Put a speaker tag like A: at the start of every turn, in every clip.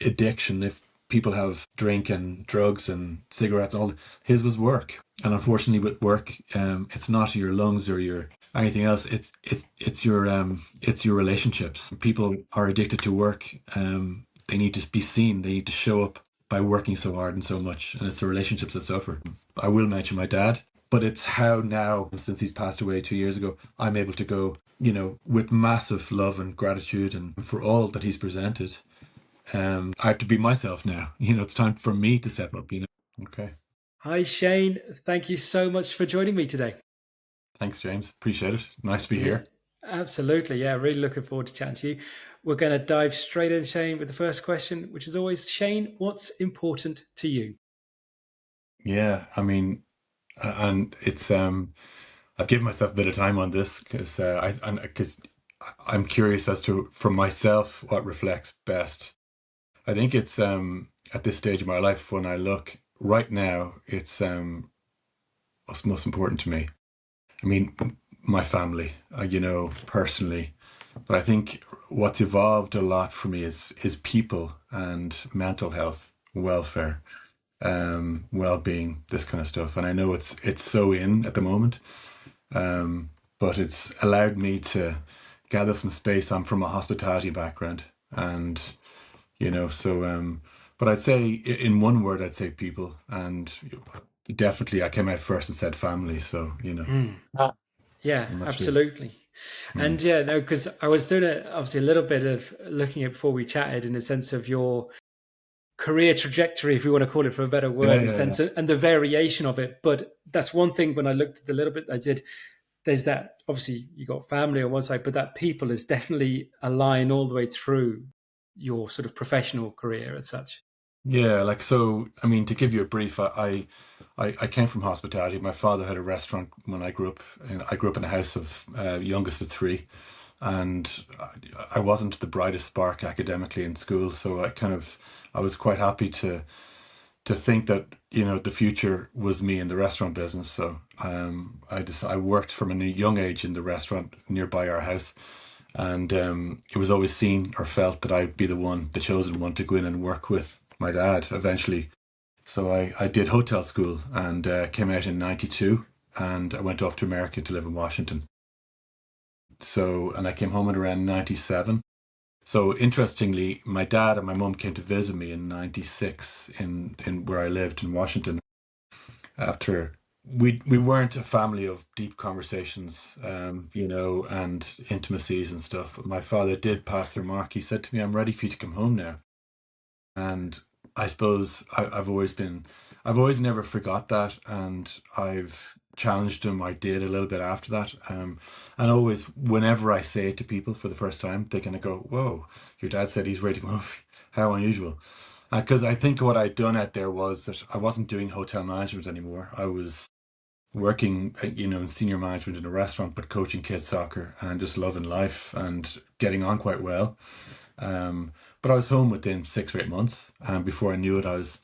A: addiction, if people have drink and drugs and cigarettes, all his was work. And unfortunately, with work, it's not your lungs or your anything else. It's your relationships. People are addicted to work. They need to be seen. They need to show up by working so hard and so much, and it's the relationships that suffer. I will mention my dad, but it's how now, since he's passed away 2 years ago, I'm able to go, with massive love and gratitude and for all that he's presented. I have to be myself now. It's time for me to step up. Okay.
B: Hi, Shane. Thank you so much for joining me today.
A: Thanks, James. Appreciate it. Nice to be
B: Yeah,
A: here.
B: absolutely. Yeah, really looking forward to chatting to you. We're going to dive straight in, Shane, with the first question, which is always, Shane, what's important to you?
A: Yeah, I mean, and it's I've given myself a bit of time on this because because I'm curious as to for myself what reflects best. I think it's at this stage of my life when I look right now, it's what's most important to me. I mean, my family, personally, but I think what's evolved a lot for me is people and mental health, welfare, well-being, this kind of stuff. And I know it's so in at the moment, but it's allowed me to gather some space. I'm from a hospitality background, and so but I'd say in one word, I'd say people, and definitely I came out first and said family. So
B: Mm. Yeah,
A: I'm not sure.
B: absolutely. And
A: Mm.
B: yeah, no, because I was doing obviously a little bit of looking at before we chatted in the sense of your career trajectory, if we want to call it for a better
A: Yeah,
B: word, in
A: yeah, yeah.
B: sense of, and the variation of it. But that's one thing when I looked at the little bit I did, there's that obviously you got family on one side, but that people is definitely a line all the way through your sort of professional career as such.
A: Yeah, like so. I mean, to give you a brief, I came from hospitality. My father had a restaurant when I grew up, and I grew up in a house of youngest of three, and I wasn't the brightest spark academically in school. So I was quite happy to think that the future was me in the restaurant business. So I worked from a young age in the restaurant nearby our house, and it was always seen or felt that I'd be the chosen one to go in and work with my dad eventually. So I did hotel school and came out in '92, and I went off to America to live in Washington. So, and I came home in around '97. So interestingly, my dad and my mum came to visit me in '96 in where I lived in Washington. After we weren't a family of deep conversations, and intimacies and stuff. But my father did pass the remark. He said to me, "I'm ready for you to come home now." And I suppose I've always never forgot that, and I've challenged him. I did a little bit after that, and always whenever I say it to people for the first time, they kind of go, "Whoa, your dad said he's ready to move. How unusual." Because I think what I'd done out there was that I wasn't doing hotel management anymore. I was working, in senior management in a restaurant, but coaching kids soccer and just loving life and getting on quite well. But I was home within 6 or 8 months, and before I knew it, I was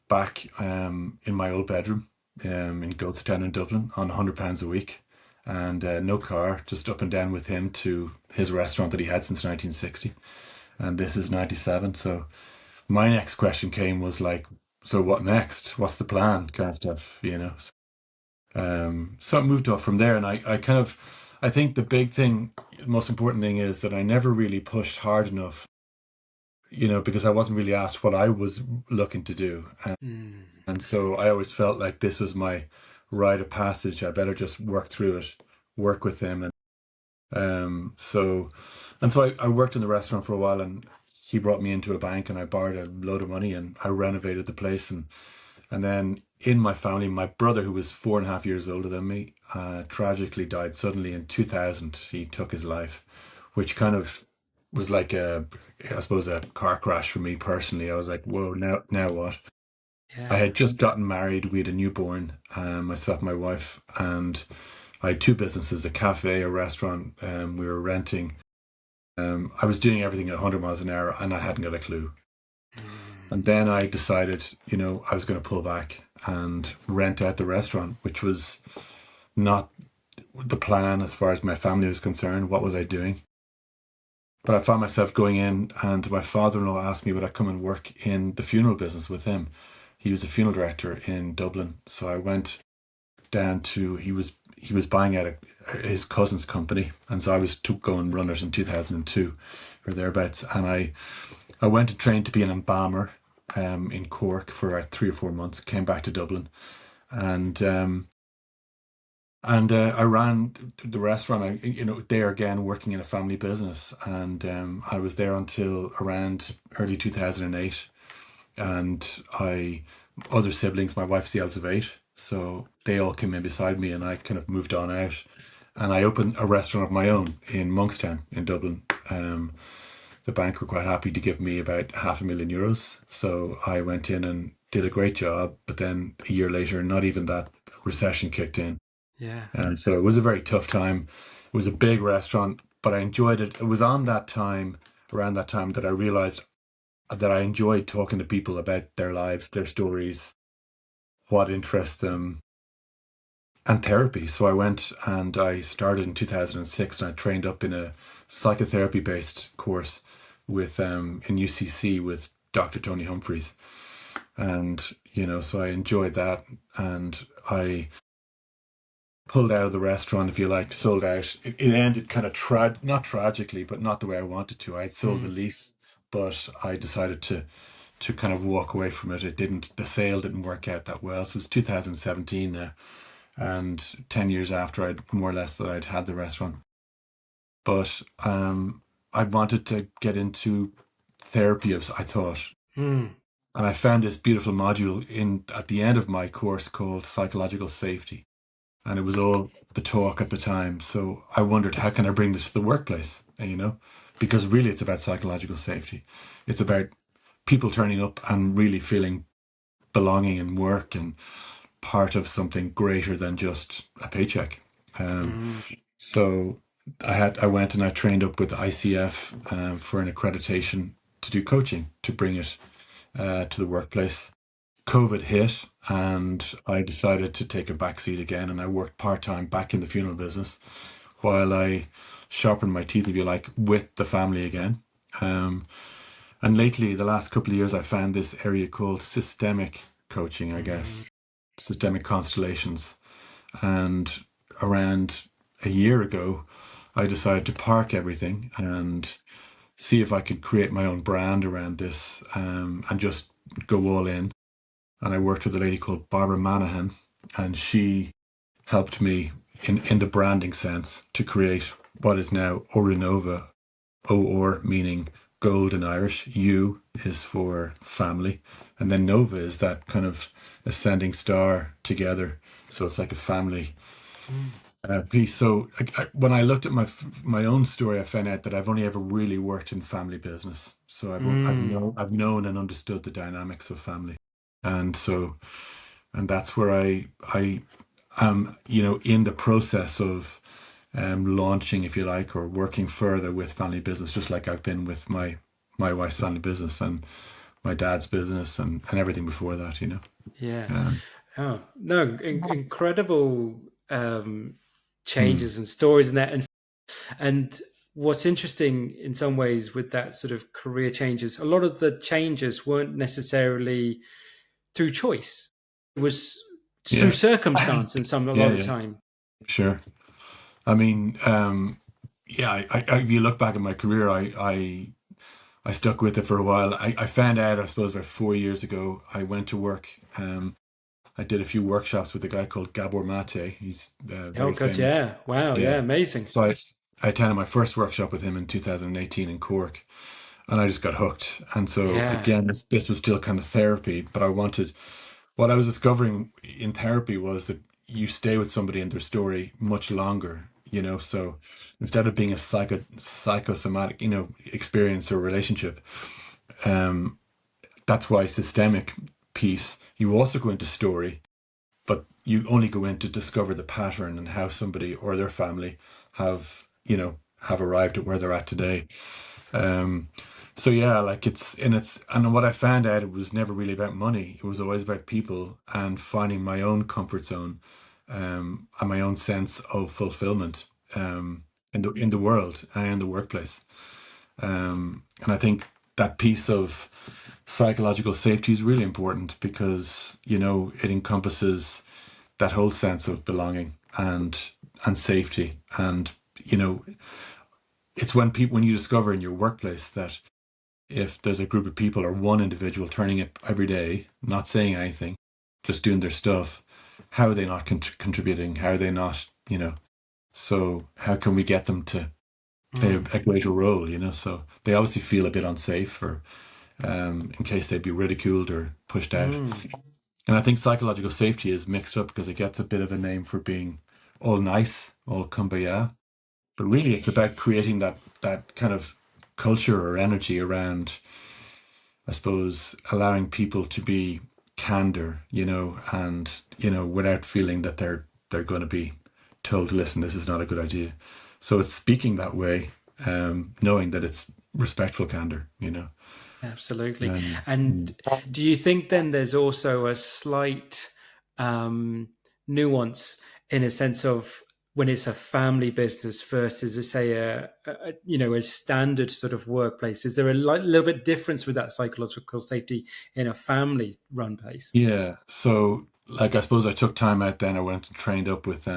A: back in my old bedroom in Goatstown in Dublin on £100 a week, and no car, just up and down with him to his restaurant that he had since 1960. And this is '97, so my next question came was like, so what next? What's the plan? Kind of stuff. So I moved off from there, and I think the big thing, most important thing is that I never really pushed hard enough, because I wasn't really asked what I was looking to do.
B: Mm.
A: And so I always felt like this was my rite of passage. I better just work through it, work with him. And so I worked in the restaurant for a while, and he brought me into a bank, and I borrowed a load of money, and I renovated the place. And then in my family, my brother, who was 4.5 years older than me, tragically died suddenly in 2000. He took his life, which kind of was like I suppose, a car crash for me personally. I was like, whoa, now what? I
B: Yeah.
A: had just gotten married. We had a newborn, myself and my wife, and I had two businesses, a cafe, a restaurant. We were renting. I was doing everything at 100 miles an hour, and I hadn't got a clue.
B: Mm.
A: And then I decided, I was going to pull back and rent out the restaurant, which was not the plan as far as my family was concerned. What was I doing? But I found myself going in, and my father-in-law asked me would I come and work in the funeral business with him. He was a funeral director in Dublin, so I went down to he was buying out his cousin's company, and so I was to go and run it in 2002 or thereabouts. And I went and trained to be an embalmer in Cork for 3 or 4 months. Came back to Dublin, and I ran the restaurant. There again, working in a family business, and I was there until around early 2008. And I, other siblings, my wife's the eldest of eight, so they all came in beside me, and I kind of moved on out, and I opened a restaurant of my own in Monkstown in Dublin. The bank were quite happy to give me about €500,000, so I went in and did a great job. But then a year later, not even that, recession kicked in,
B: Yeah.
A: and so it was a very tough time. It was a big restaurant, but I enjoyed it. It was on that time, around that time, that I realized that I enjoyed talking to people about their lives, their stories, what interests them, and therapy. So I went and I started in 2006, and I trained up in a psychotherapy based course with in UCC with Dr. Tony Humphreys. And, so I enjoyed that. And I pulled out of the restaurant, if you like, sold out. It ended kind of not tragically, but not the way I wanted to. I had sold the
B: Mm.
A: lease, but I decided to kind of walk away from it. The sale didn't work out that well. So it was 2017 now, and 10 years after I'd more or less that I'd had the restaurant. But I wanted to get into therapy, as I thought.
B: Mm.
A: And I found this beautiful module in at the end of my course called Psychological Safety. And it was all the talk at the time. So I wondered, how can I bring this to the workplace? Because really it's about psychological safety. It's about people turning up and really feeling belonging in work and part of something greater than just a paycheck. Um,
B: Mm.
A: so I went and I trained up with ICF for an accreditation to do coaching to bring it to the workplace. COVID hit, and I decided to take a back seat again, and I worked part time back in the funeral business while I sharpened my teeth, if you like, with the family again. Um, and lately, the last couple of years, I found this area called systemic coaching, I
B: Mm.
A: guess, systemic constellations. And around a year ago, I decided to park everything and see if I could create my own brand around this, and just go all in. And I worked with a lady called Barbara Manahan, and she helped me in the branding sense to create what is now Orinova. O-or meaning gold in Irish. U is for family. And then Nova is that kind of ascending star together. So it's like a family
B: Mm.
A: piece. So when I looked at my own story, I found out that I've only ever really worked in family business. So
B: Mm.
A: I've known and understood the dynamics of family, and so and that's where I am, in the process of launching, if you like, or working further with family business, just like I've been with my wife's family business and my dad's business and everything before that.
B: Yeah.
A: Um,
B: Oh no, incredible
A: hmm,
B: changes and stories in that, and what's interesting in some ways with that sort of career changes, a lot of the changes weren't necessarily through choice. It was through
A: yeah,
B: circumstance, and some a lot
A: yeah,
B: of the
A: yeah,
B: time.
A: sure. I mean, yeah, if you look back at my career, I stuck with it for a while. I found out, I suppose, about 4 years ago. I went to work. I did a few workshops with a guy called Gabor Mate. He's
B: Oh
A: very
B: god,
A: famous.
B: yeah, wow, yeah,
A: Yeah.
B: amazing.
A: So I attended my first workshop with him in 2018 in Cork, and I just got hooked. And so
B: Yeah.
A: again, this was still kind of therapy, but what I was discovering in therapy was that you stay with somebody in their story much longer. So instead of being a psychosomatic, experience or relationship, um, that's why systemic piece, you also go into story, but you only go in to discover the pattern and how somebody or their family have arrived at where they're at today. Um, so yeah, like and what I found out, it was never really about money. It was always about people and finding my own comfort zone, and my own sense of fulfillment, in the world and in the workplace. And I think that piece of psychological safety is really important because, it encompasses that whole sense of belonging and safety. And, you know, it's when you discover in your workplace that if there's a group of people or one individual turning up every day, not saying anything, just doing their stuff, how are they not contributing? How are they not, so how can we get them to play
B: Mm.
A: a greater role, so they obviously feel a bit unsafe or in case they'd be ridiculed or pushed out.
B: Mm.
A: And I think psychological safety is mixed up because it gets a bit of a name for being all nice, all kumbaya. But really it's about creating that kind of culture or energy around, I suppose, allowing people to be candor, and without feeling that they're going to be told, listen, this is not a good idea. So it's speaking that way, knowing that it's respectful candor.
B: Absolutely.
A: Um,
B: And
A: mm.
B: do you think then there's also a slight um, nuance in a sense of when it's a family business versus, say, a standard sort of workplace? Is there a little bit difference with that psychological safety in a family-run place?
A: Yeah. So, like, I suppose I took time out then. I went and trained up with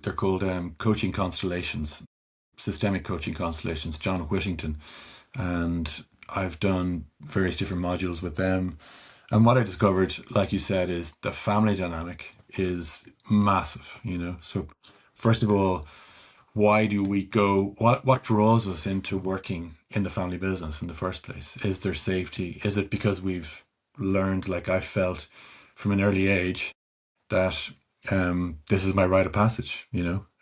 A: they're called coaching constellations, systemic coaching constellations, John Whittington. And I've done various different modules with them. And what I discovered, like you said, is the family dynamic is massive. So, first of all, why do we go? What draws us into working in the family business in the first place? Is there safety? Is it because we've learned, like I felt from an early age, that this is my rite of passage?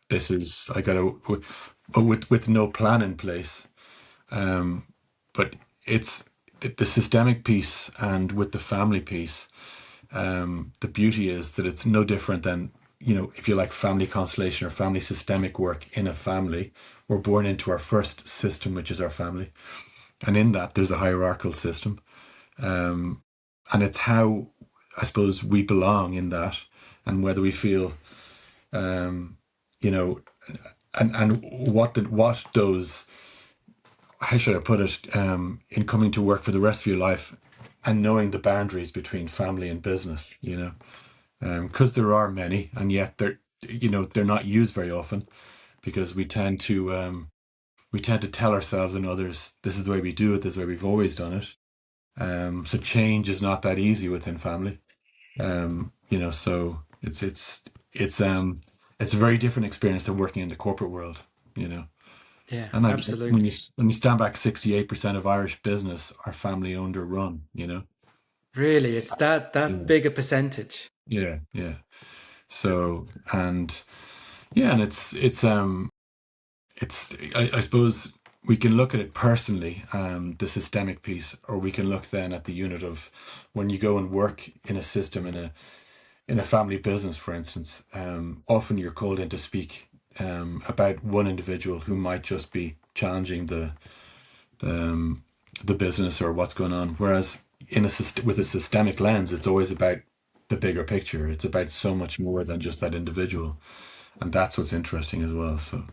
A: This is I gotta, but with no plan in place. But it's the systemic piece and with the family piece. The beauty is that it's no different than, if you like, family constellation or family systemic work in a family. We're born into our first system, which is our family. And in that, there's a hierarchical system. And it's how, I suppose, we belong in that and whether we feel, you know, and what those, how should I put it, in coming to work for the rest of your life and knowing the boundaries between family and business. Because there are many, and yet they're not used very often because we tend to tell ourselves and others this is the way we do it, this is the way we've always done it. So change is not that easy within family. So it's a very different experience than working in the corporate world. You know,
B: Yeah,
A: and when you
B: absolutely.
A: when you stand back, 68% of Irish business are family owned or run.
B: Really, it's that
A: So,
B: big a percentage.
A: yeah, yeah. So and yeah, and it's I suppose we can look at it personally, the systemic piece, or we can look then at the unit of when you go and work in a system in a family business, for instance. Often you're called in to speak about one individual who might just be challenging the business or what's going on. Whereas with a systemic lens, it's always about the bigger picture. It's about so much more than just that individual, and that's what's interesting as well. So,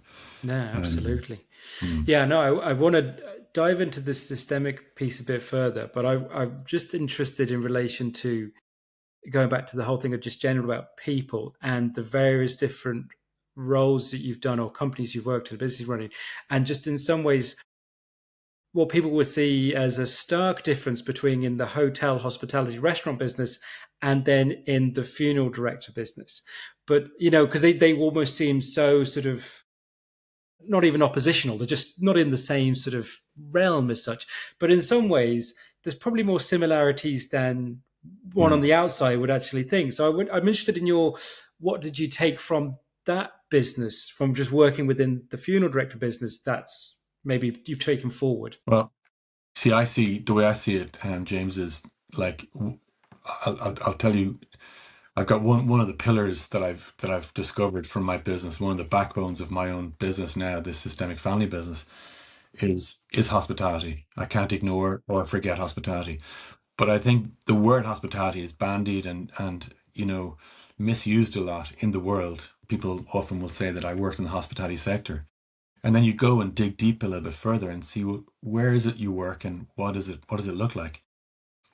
B: No,
A: um,
B: absolutely.
A: mm,
B: Yeah, no, I want to dive into this systemic piece a bit further, but I'm just interested in relation to going back to the whole thing of just general about people and the various different roles that you've done or companies you've worked in, business running, and just in some ways what people would see as a stark difference between in the hotel, hospitality, restaurant business and then in the funeral director business. But, because they almost seem so sort of not even oppositional. They're just not in the same sort of realm as such. But in some ways, there's probably more similarities than one on
A: mm.
B: the outside would actually think. So I'm interested in what did you take from that business, from just working within the funeral director business that's maybe you've taken forward?
A: Well, see the way I see it, James, is like I'll tell you. I've got one of the pillars that I've discovered from my business. One of the backbones of my own business now, this systemic family business, is hospitality. I can't ignore or forget hospitality. But I think the word hospitality is bandied and misused a lot in the world. People often will say that I worked in the hospitality sector. And then you go and dig deep a little bit further and see where is it you work and what does it look like?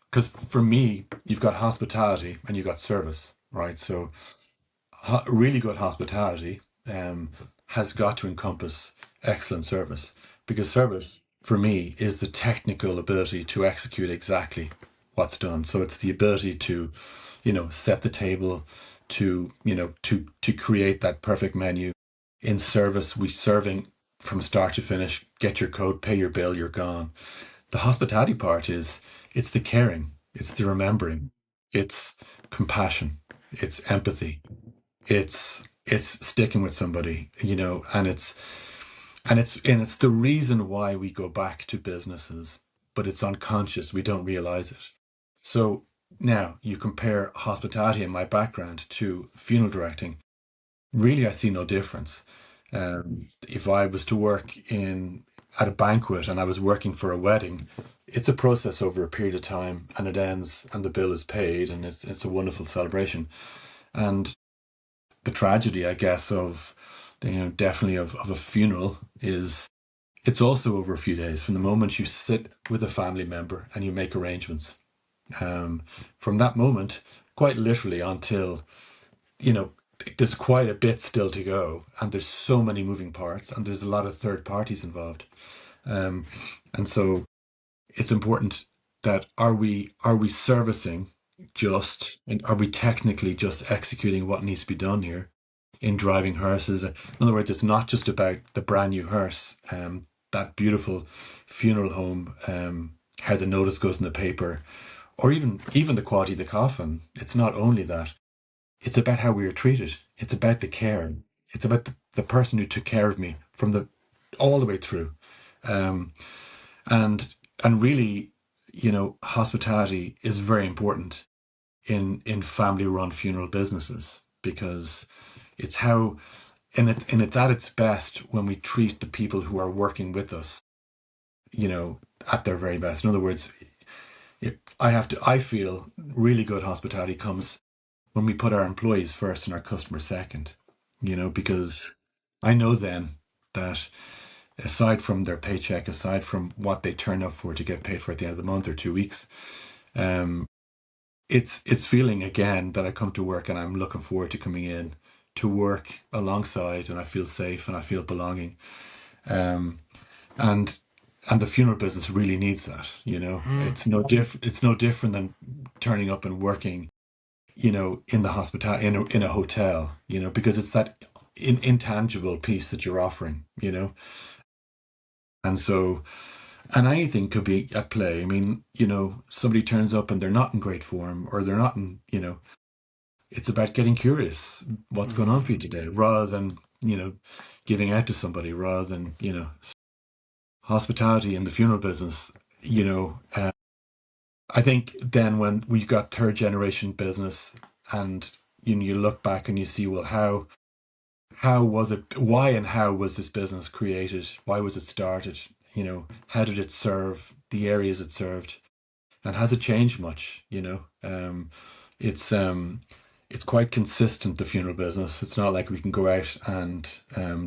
A: Because for me, you've got hospitality and you've got service, right? So really good hospitality has got to encompass excellent service, because service for me is the technical ability to execute exactly what's done. So it's the ability to, set the table, to create that perfect menu. In service, we serving from start to finish, get your code, pay your bill, you're gone. The hospitality part is it's the caring, it's the remembering, it's compassion, it's empathy, it's sticking with somebody, and it's the reason why we go back to businesses, but it's unconscious. We don't realize it. So now you compare hospitality in my background to funeral directing. Really, I see no difference. If I was to work in at a banquet and I was working for a wedding, it's a process over a period of time, and it ends, and the bill is paid, and it's a wonderful celebration. And the tragedy, I guess, of definitely of a funeral is it's also over a few days from the moment you sit with a family member and you make arrangements. Um, from that moment, quite literally until you know there's quite a bit still to go, and there's so many moving parts, and there's a lot of third parties involved. Um, and so it's important that are we servicing just, and are we technically just executing what needs to be done here in driving hearses? In other words, it's not just about the brand new hearse, that beautiful funeral home, how the notice goes in the paper, or even the quality of the coffin. It's not only that, it's about how we were treated. It's about the care. It's about the person who took care of me from the all the way through. Um, and and really, hospitality is very important in family run funeral businesses, because it's how, and it's at its best when we treat the people who are working with us, you know at their very best. In other words, I feel really good hospitality comes when we put our employees first and our customers second, because I know then that, aside from their paycheck, aside from what they turn up for to get paid for at the end of the month or 2 weeks, um, it's feeling again that I come to work and I'm looking forward to coming in to work alongside, and I feel safe and I feel belonging. Um, and and the funeral business really needs that.
B: Mm.
A: It's no different than turning up and working, in the hospital in a hotel, because it's that intangible piece that you're offering, and so, and anything could be at play. I mean, somebody turns up and they're not in great form, or they're not in, it's about getting curious. What's going on
B: Mm.
A: for you today? Rather than, giving out to somebody, rather than, hospitality in the funeral business, I think then when we got third generation business, and, you look back and you see, well, how was it, why and how was this business created? Why was it started? How did it serve the areas it served? And has it changed much? It's it's quite consistent, the funeral business. It's not like we can go out and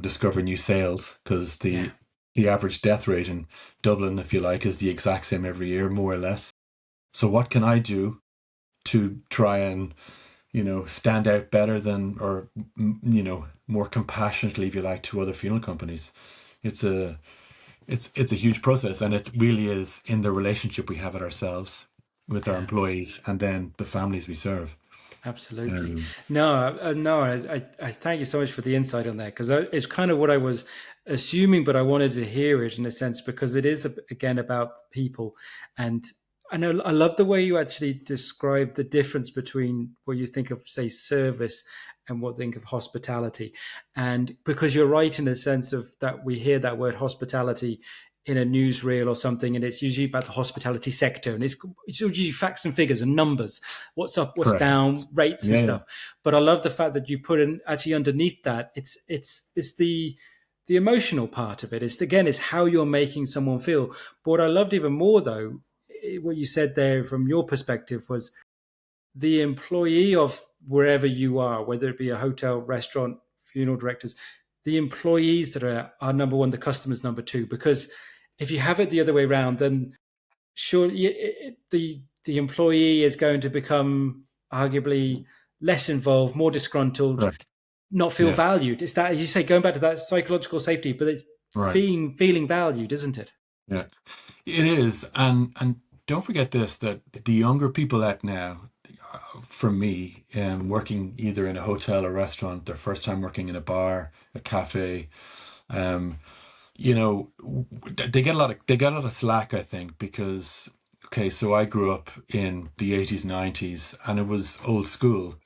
A: discover new sales, because
B: Yeah.
A: the average death rate in Dublin, if you like, is the exact same every year, more or less. So what can I do to try and, stand out better than, or more compassionately, if you like, to other funeral companies? It's a it's a huge process, and it really is in the relationship we have with ourselves, with our
B: Yeah.
A: employees, and then the families we serve.
B: Absolutely.
A: Um,
B: No, no, I thank you so much for the insight on that, because it's kind of what I was assuming, but I wanted to hear it in a sense, because it is again about people. And I know I love the way you actually describe the difference between what you think of, say, service and what you think of hospitality. And because you're right in the sense of that we hear that word hospitality in a newsreel or something, and it's usually about the hospitality sector, and it's usually facts and figures and numbers, what's up, what's
A: correct.
B: down, rates and
A: Yeah, yeah.
B: stuff. But I love the fact that you put in actually underneath that, it's the emotional part of it. It's again, it's how you're making someone feel. But what I loved even more though, what you said there from your perspective was the employee of wherever you are, whether it be a hotel, restaurant, funeral directors, the employees that are number one, the customers number two. Because if you have it the other way around, then sure, the employee is going to become arguably less involved, more disgruntled,
A: Correct.
B: not feel
A: Yeah.
B: valued. It's that, as you say, going back to that psychological safety, but it's
A: Right.
B: feeling valued, isn't it?
A: Yeah. It is, and don't forget this, that the younger people at now, for me, working either in a hotel or restaurant, their first time working in a bar, a cafe, um, they get a lot of slack, I think, because okay, so I grew up in the 80s, 90s, and it was old school,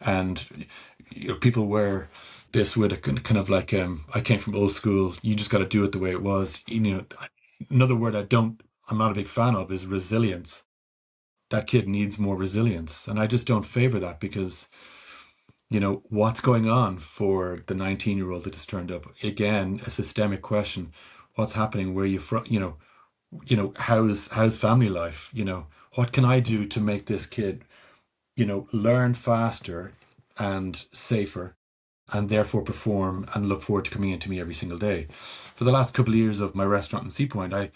A: and people wear this with a kind of like I came from old school. You just got to do it the way it was. Another word I'm not a big fan of is resilience. That kid needs more resilience, and I just don't favor that because what's going on for the 19-year-old that just turned up. Again, a systemic question. What's happening? Where you from? How's family life? What can I do to make this kid learn faster and safer, and therefore perform and look forward to coming into me every single day. For the last couple of years of my restaurant in Sea Point, I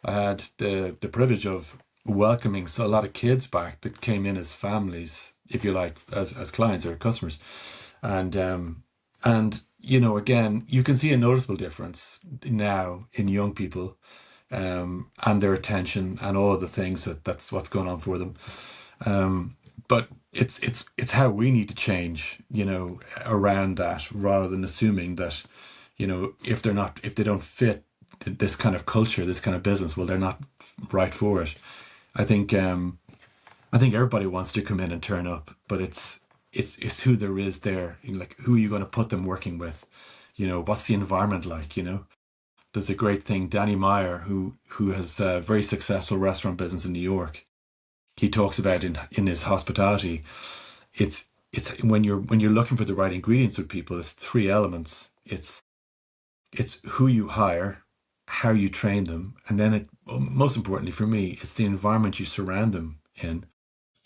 A: had the privilege of welcoming a lot of kids back that came in as families, if you like, as clients or customers, and again, you can see a noticeable difference now in young people, and their attention and all the things that's what's going on for them. But it's how we need to change, around that, rather than assuming that, if they don't fit this kind of culture, this kind of business, well, they're not right for it. I think I think everybody wants to come in and turn up, but it's who there is there. Like, who are you going to put them working with? What's the environment like? There's a great thing, Danny Meyer, who has a very successful restaurant business in New York. He talks about in his hospitality, it's when you're looking for the right ingredients with people, it's three elements. It's who you hire, how you train them, and then most importantly for me, it's the environment you surround them in.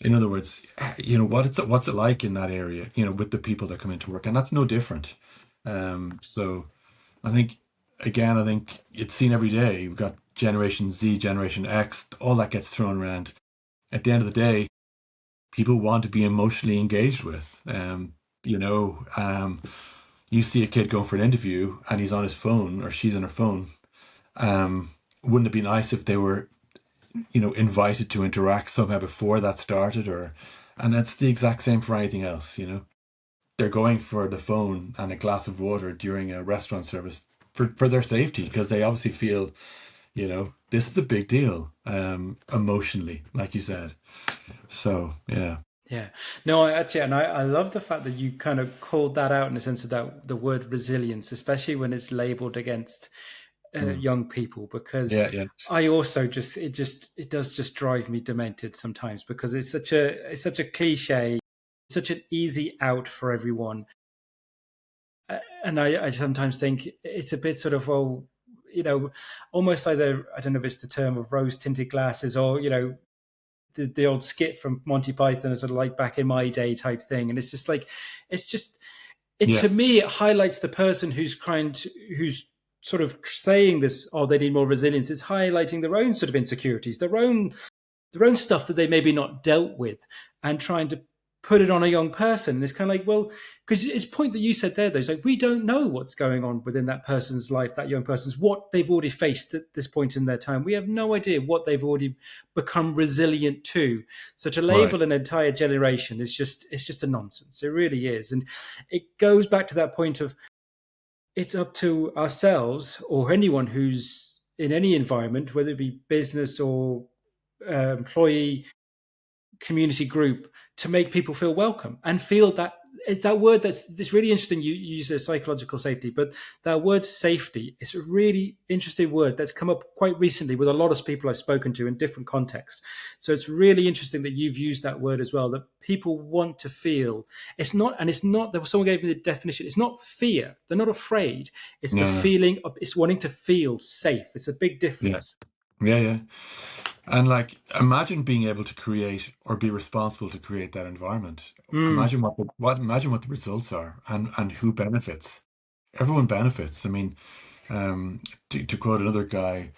A: In other words, what's it like in that area, with the people that come into work, and that's no different. So I think, again, I think it's seen every day. You've got Generation Z, Generation X, all that gets thrown around. At the end of the day, people want to be emotionally engaged with. You see a kid going for an interview and he's on his phone or she's on her phone. Wouldn't it be nice if they were, invited to interact somehow before that started? And that's the exact same for anything else. They're going for the phone and a glass of water during a restaurant service for their safety, because they obviously feel, this is a big deal, emotionally, like you said. So, yeah.
B: Yeah. No, I love the fact that you kind of called that out in the sense of that the word resilience, especially when it's labeled against
A: Mm.
B: young people, because
A: Yeah, yeah.
B: I also it does just drive me demented sometimes, because it's such a cliche, such an easy out for everyone. And I sometimes think it's a bit sort of, oh, almost either, I don't know if it's the term of rose tinted glasses, or the old skit from Monty Python, sort of like back in my day type thing. And it's just like, it's just, it
A: Yeah.
B: to me, it highlights the person who's sort of saying this, oh, they need more resilience. It's highlighting their own sort of insecurities, their own stuff that they maybe not dealt with, and trying to put it on a young person. And it's kind of like, well, because it's a point that you said there, though, it's like, we don't know what's going on within that person's life, that young person's, what they've already faced at this point in their time. We have no idea what they've already become resilient to. So to
A: Right.
B: label an entire generation is just a nonsense. It really is. And it goes back to that point of, it's up to ourselves or anyone who's in any environment, whether it be business or employee, community group, to make people feel welcome and feel that it's that word that's really interesting. You use the psychological safety, but that word safety is a really interesting word that's come up quite recently with a lot of people I've spoken to in different contexts. So it's really interesting that you've used that word as well, that people want to feel. It's not that someone gave me the definition. It's not fear. They're not afraid. It's the
A: No, no.
B: feeling of, it's wanting to feel safe. It's a big
A: Yeah.
B: difference.
A: Yeah, yeah. And like, imagine being able to create or be responsible to create that environment.
B: Mm,
A: Imagine what the results are, and who benefits. everyone benefits. I mean, to quote another guy,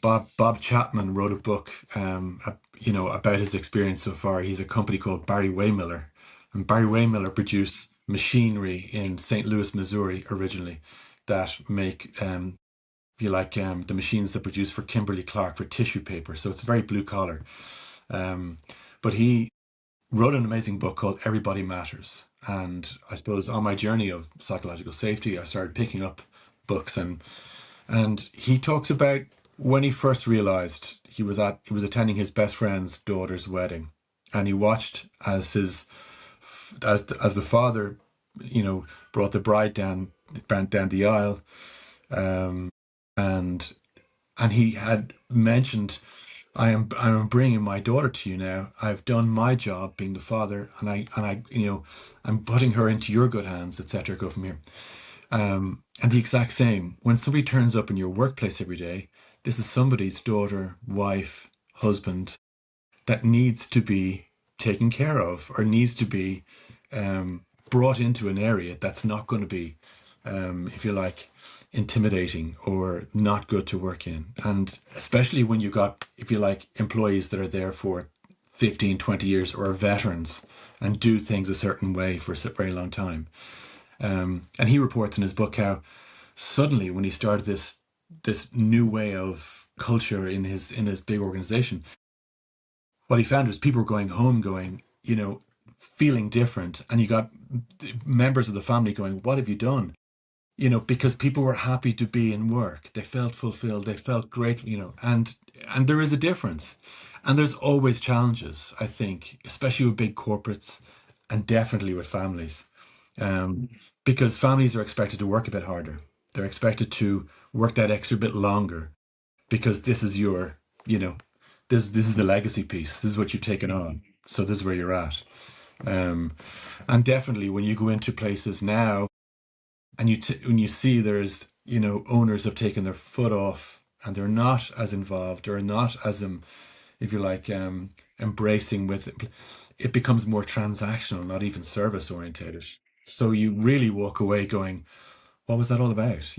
A: Bob Chapman wrote a book, about his experience so far. He's a company called Barry Waymiller, and Barry Waymiller produced machinery in St. Louis, Missouri, originally, that make, if you like, the machines that produce for Kimberly Clark for tissue paper. So it's very blue collar. Um, but he wrote an amazing book called Everybody Matters. And I suppose on my journey of psychological safety, I started picking up books, and he talks about when he first realized he was attending his best friend's daughter's wedding, and he watched as as the father, brought the bride down the aisle, um, and he had mentioned, I am bringing my daughter to you now. I've done my job being the father, and I I'm putting her into your good hands, etc. Go from here. And the exact same, when somebody turns up in your workplace every day, this is somebody's daughter, wife, husband that needs to be taken care of, or needs to be brought into an area that's not going to be, if you like, intimidating or not good to work in. And especially when you got, if you like, employees that are there for 15, 20 years, or are veterans and do things a certain way for a very long time. And he reports in his book how suddenly, when he started this new way of culture in his big organization, what he found was people were going home going, feeling different, and you got members of the family going, "What have you done?" Because people were happy to be in work, they felt fulfilled, they felt grateful, and there is a difference, and there's always challenges. I think, especially with big corporates, and definitely with families, um, because families are expected to work a bit harder. They're expected to work that extra bit longer, because this is your, you know, this is the legacy piece. This is what you've taken on. So this is where you're at. Um, and definitely when you go into places now, and when you see there's, owners have taken their foot off, and they're not as involved, or not as, if you like, embracing with it, it becomes more transactional, not even service orientated. So you really walk away going, what was that all about?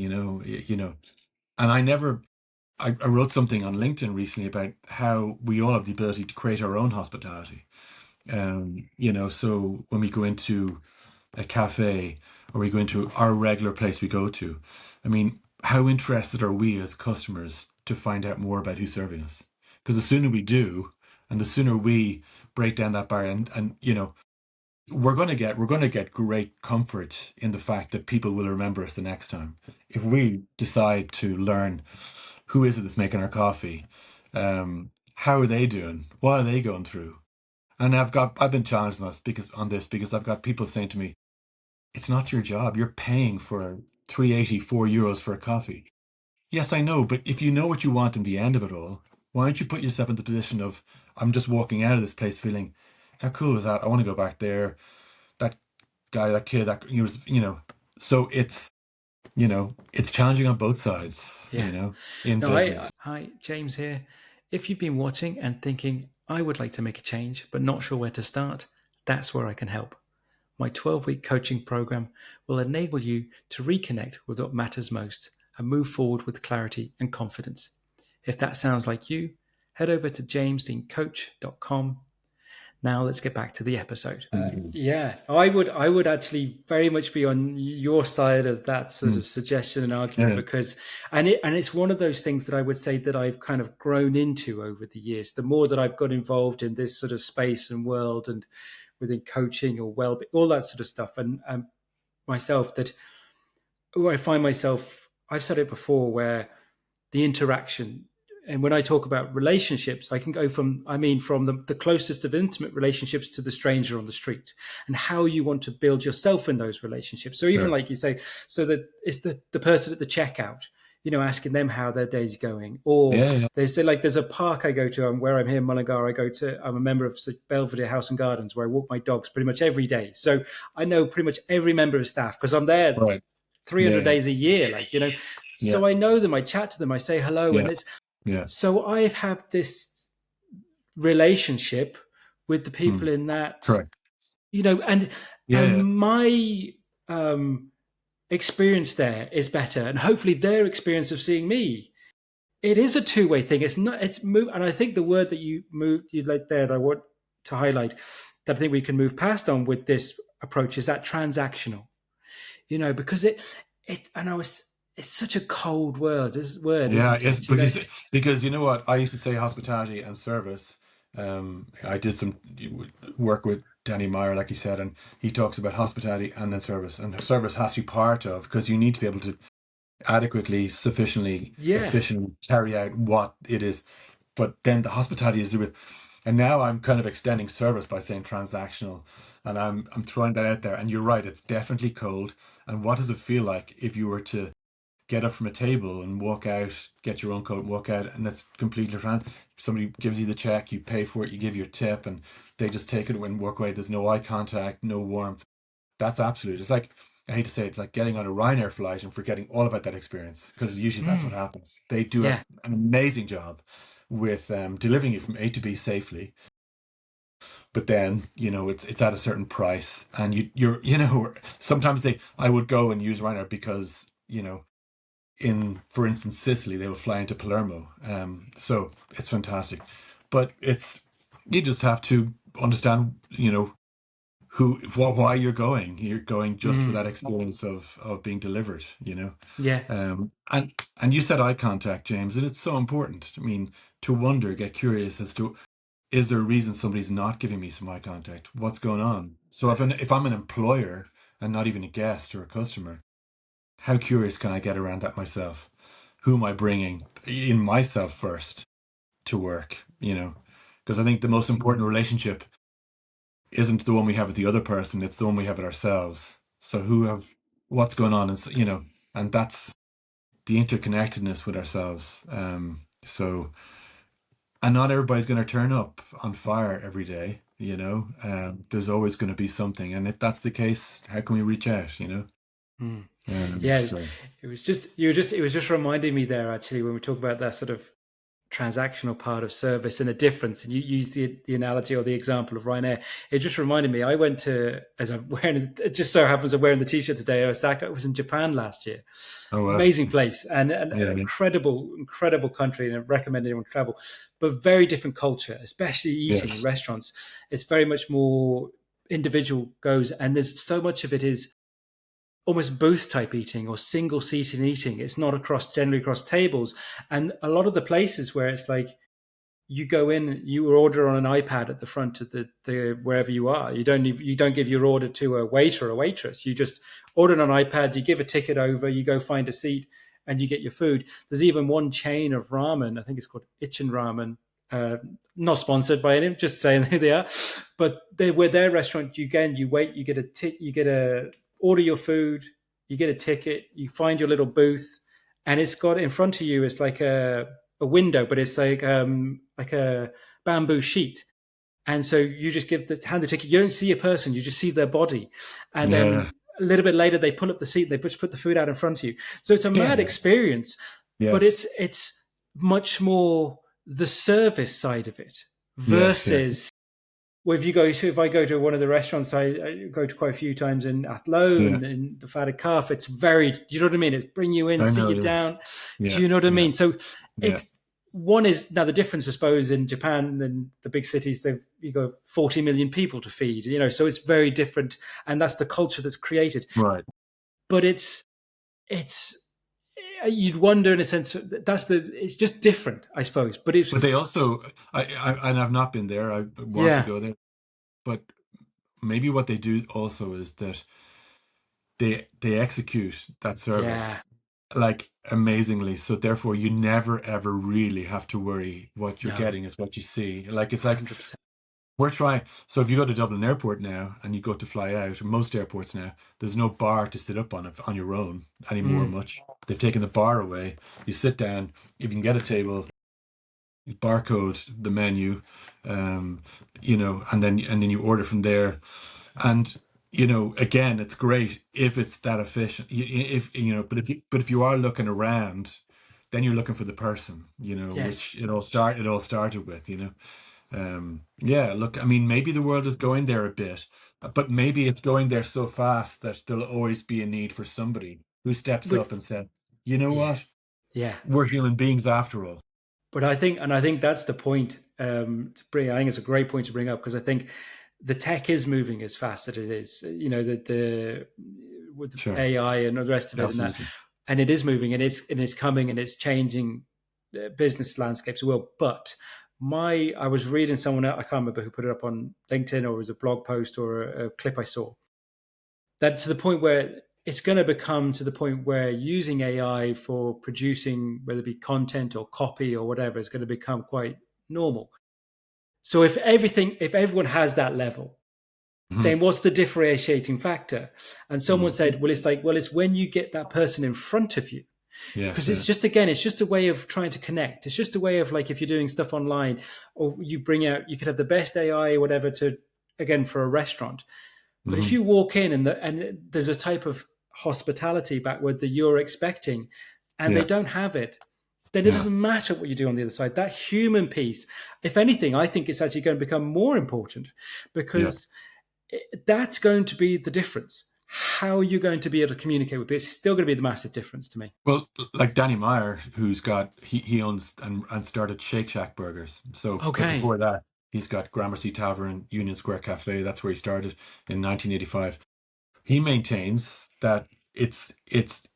A: And I wrote something on LinkedIn recently about how we all have the ability to create our own hospitality. So when we go into a cafe, or we go into our regular place we go to, I mean, how interested are we as customers to find out more about who's serving us? Because the sooner we do, and the sooner we break down that barrier, and we're going to get great comfort in the fact that people will remember us the next time. If we decide to learn who is it that's making our coffee, how are they doing, what are they going through, and I've been challenged on this because I've got people saying to me, it's not your job. You're paying for 384 euros for a coffee. Yes, I know, but if you know what you want in the end of it all, why don't you put yourself in the position of, I'm just walking out of this place feeling, how cool is that? I want to go back there. That guy, that kid, that So it's challenging on both sides,
B: Yeah.
A: in
B: No,
A: business.
B: hi, James here. If you've been watching and thinking, I would like to make a change, but not sure where to start, that's where I can help. My 12-week coaching program will enable you to reconnect with what matters most and move forward with clarity and confidence. If that sounds like you, head over to jamesdeancoach.com. Now let's get back to the episode. Yeah, I would actually very much be on your side of that sort
A: Mm.
B: of suggestion and argument,
A: Yeah,
B: because it's one of those things that I would say that I've kind of grown into over the years. The more that I've got involved in this sort of space and world, and within coaching or well-being, all that sort of stuff, and myself, that where I find myself, I've said it before, where the interaction, and when I talk about relationships, I can go from the closest of intimate relationships to the stranger on the street, and how you want to build yourself in those relationships. So even
A: sure.
B: like you say, so that it's the person at the checkout, asking them how their day's going. Or
A: Yeah, yeah,
B: there's a park I go to, where I'm here in Mullingar. I'm a member of Belvedere House and Gardens, where I walk my dogs pretty much every day. So I know pretty much every member of staff, because I'm there
A: right.
B: 300
A: Yeah,
B: days a year,
A: yeah,
B: so I know them, I chat to them, I say hello.
A: yeah,
B: And it's
A: yeah.
B: so I've had this relationship with the
A: Mm.
B: people in that,
A: Correct.
B: and
A: Yeah,
B: my um experience there is better, and hopefully their experience of seeing me. It is a two-way thing. It's not. It's move, and I think the word that you like there that I want to highlight that I think we can move past on with this approach is that transactional. Because and I was it's such a cold word,
A: Yeah,
B: isn't
A: yes,
B: it? You know,
A: because you know what? I used to say hospitality and service. I did some work with Danny Meyer, like you said, and he talks about hospitality and then service. And service has to be part of, because you need to be able to adequately, sufficiently,
B: yeah,
A: efficiently carry out what it is. But then the hospitality is with, and now I'm kind of extending service by saying transactional, and I'm throwing that out there. And you're right, it's definitely cold. And what does it feel like if you were to get up from a table and walk out, get your own coat and walk out, and that's completely trans. Somebody gives you the check, you pay for it, you give your tip, and they just take it and walk away. There's no eye contact, no warmth. That's absolute. It's like, I hate to say it, it's like getting on a Ryanair flight and forgetting all about that experience, because usually that's what happens. They do
B: yeah.
A: an amazing job with delivering you from A to B safely, but then it's at a certain price, and sometimes I would go and use Ryanair because in, for instance, Sicily, they will fly into Palermo. So it's fantastic. But you just have to understand, why you're going. You're going just for that experience of being delivered.
B: Yeah.
A: And you said eye contact, James, and it's so important. I mean, to wonder, get curious as to, is there a reason somebody's not giving me some eye contact? What's going on? So if I'm an employer and not even a guest or a customer, how curious can I get around that myself? Who am I bringing in myself first to work? Because I think the most important relationship isn't the one we have with the other person; it's the one we have with ourselves. So what's going on, and that's the interconnectedness with ourselves. And not everybody's going to turn up on fire every day. There's always going to be something, and if that's the case, how can we reach out?
B: Mm. Yeah,
A: So.
B: it was just reminding me there actually when we talk about that sort of transactional part of service and the difference, and you use the analogy or the example of Ryanair. It just reminded me, I went to, as I'm wearing, it just so happens I'm wearing the t-shirt today, Osaka. I was in Japan last year.
A: Oh well.
B: Amazing place, and an
A: Yeah. Yeah.
B: incredible country, and I recommend anyone travel, but very different culture, especially eating in
A: Yes.
B: restaurants. It's very much more individual goes, and there's so much of it is almost booth type eating or single seating eating. It's not generally across tables. And a lot of the places where it's like you go in, you order on an iPad at the front of the wherever you are. You don't give your order to a waiter or a waitress. You just order on an iPad. You give a ticket over. You go find a seat, and you get your food. There's even one chain of ramen. I think it's called Ichen Ramen. Uh, Not sponsored by any. Just saying who they are, but they were their restaurant. You wait. You get a order your food. You get a ticket. You find your little booth, and it's got in front of you. It's like a window, but it's like a bamboo sheet. And so you just hand the ticket. You don't see a person, you just see their body. And
A: Yeah.
B: then a little bit later, they pull up the seat, they just put the food out in front of you. So it's a mad
A: Yeah.
B: experience, but
A: Yes.
B: it's much more the service side of it
A: Yes. Yeah.
B: versus well, if I go to one of the restaurants, I go to quite a few times in
A: Yeah.
B: Athlone and the Fatted Calf. It's very, do you know what I mean? It's bring you in,
A: I
B: sit
A: know.
B: you
A: Yes.
B: down. Do
A: Yeah.
B: you know what I
A: Yeah.
B: mean? So
A: Yeah.
B: it's one is now the difference, I suppose, in Japan and the big cities. You got 40 million people to feed. So it's very different, and that's the culture that's created.
A: Right.
B: But it's you'd wonder in a sense it's just different, I suppose. But
A: But they
B: it's
A: also, and I've not been there. I want to
B: yeah,
A: go there, but maybe what they do also is that they execute that service
B: yeah,
A: like amazingly. So therefore, you never ever really have to worry. What you're
B: no,
A: getting is what you see. Like it's like
B: 100%,
A: we're trying. So if you go to Dublin Airport now and you go to fly out, most airports now, there's no bar to sit up on your own anymore.
B: mm,
A: Much they've taken the bar away. You sit down. If you can get a table, you barcode the menu, um, and then you order from there. And again, it's great if it's that efficient. If but if you are looking around, then you're looking for the person.
B: yes.
A: Which it all started with. Yeah, look, I mean, maybe the world is going there a bit, but maybe it's going there so fast that there'll always be a need for somebody who steps
B: But
A: up and said, you know
B: yeah,
A: what?
B: yeah.
A: We're human beings after all.
B: But I think that's the point to bring. I think it's a great point to bring up because I think the tech is moving as fast as it is. You know, the with
A: Sure.
B: AI and all the rest of it, and that,
A: Absolutely.
B: and it is moving, and it's coming, and it's changing business landscapes as well. But I was reading someone, I can't remember who put it up on LinkedIn, or it was a blog post or a clip I saw, that to the point where it's going to become to the point where using AI for producing, whether it be content or copy or whatever, is going to become quite normal. So if everyone has that level,
A: Mhm.
B: then what's the differentiating factor? And someone
A: Mm.
B: said, well, it's like, well, it's when you get that person in front of you,
A: Yes.
B: because it's just, again, it's just a way of trying to connect. It's just a way of, like, if you're doing stuff online, or you bring out, you could have the best AI or whatever to, again, for a restaurant. But if
A: Mhm.
B: you walk in and there's a type of hospitality backward that you're expecting, and they
A: Yeah.
B: don't have it, then it
A: Yeah.
B: doesn't matter what you do on the other side. That human piece, if anything, I think it's actually going to become more important,
A: Yeah.
B: because that's going to be the difference. How are you going to be able to communicate with people? It's still going to be the massive difference to me.
A: Well, like Danny Meyer, who's got he owns and started Shake Shack Burgers. So, but
B: Okay.
A: before that, he's got Gramercy Tavern, Union Square Cafe. That's where he started in 1985. He maintains that it's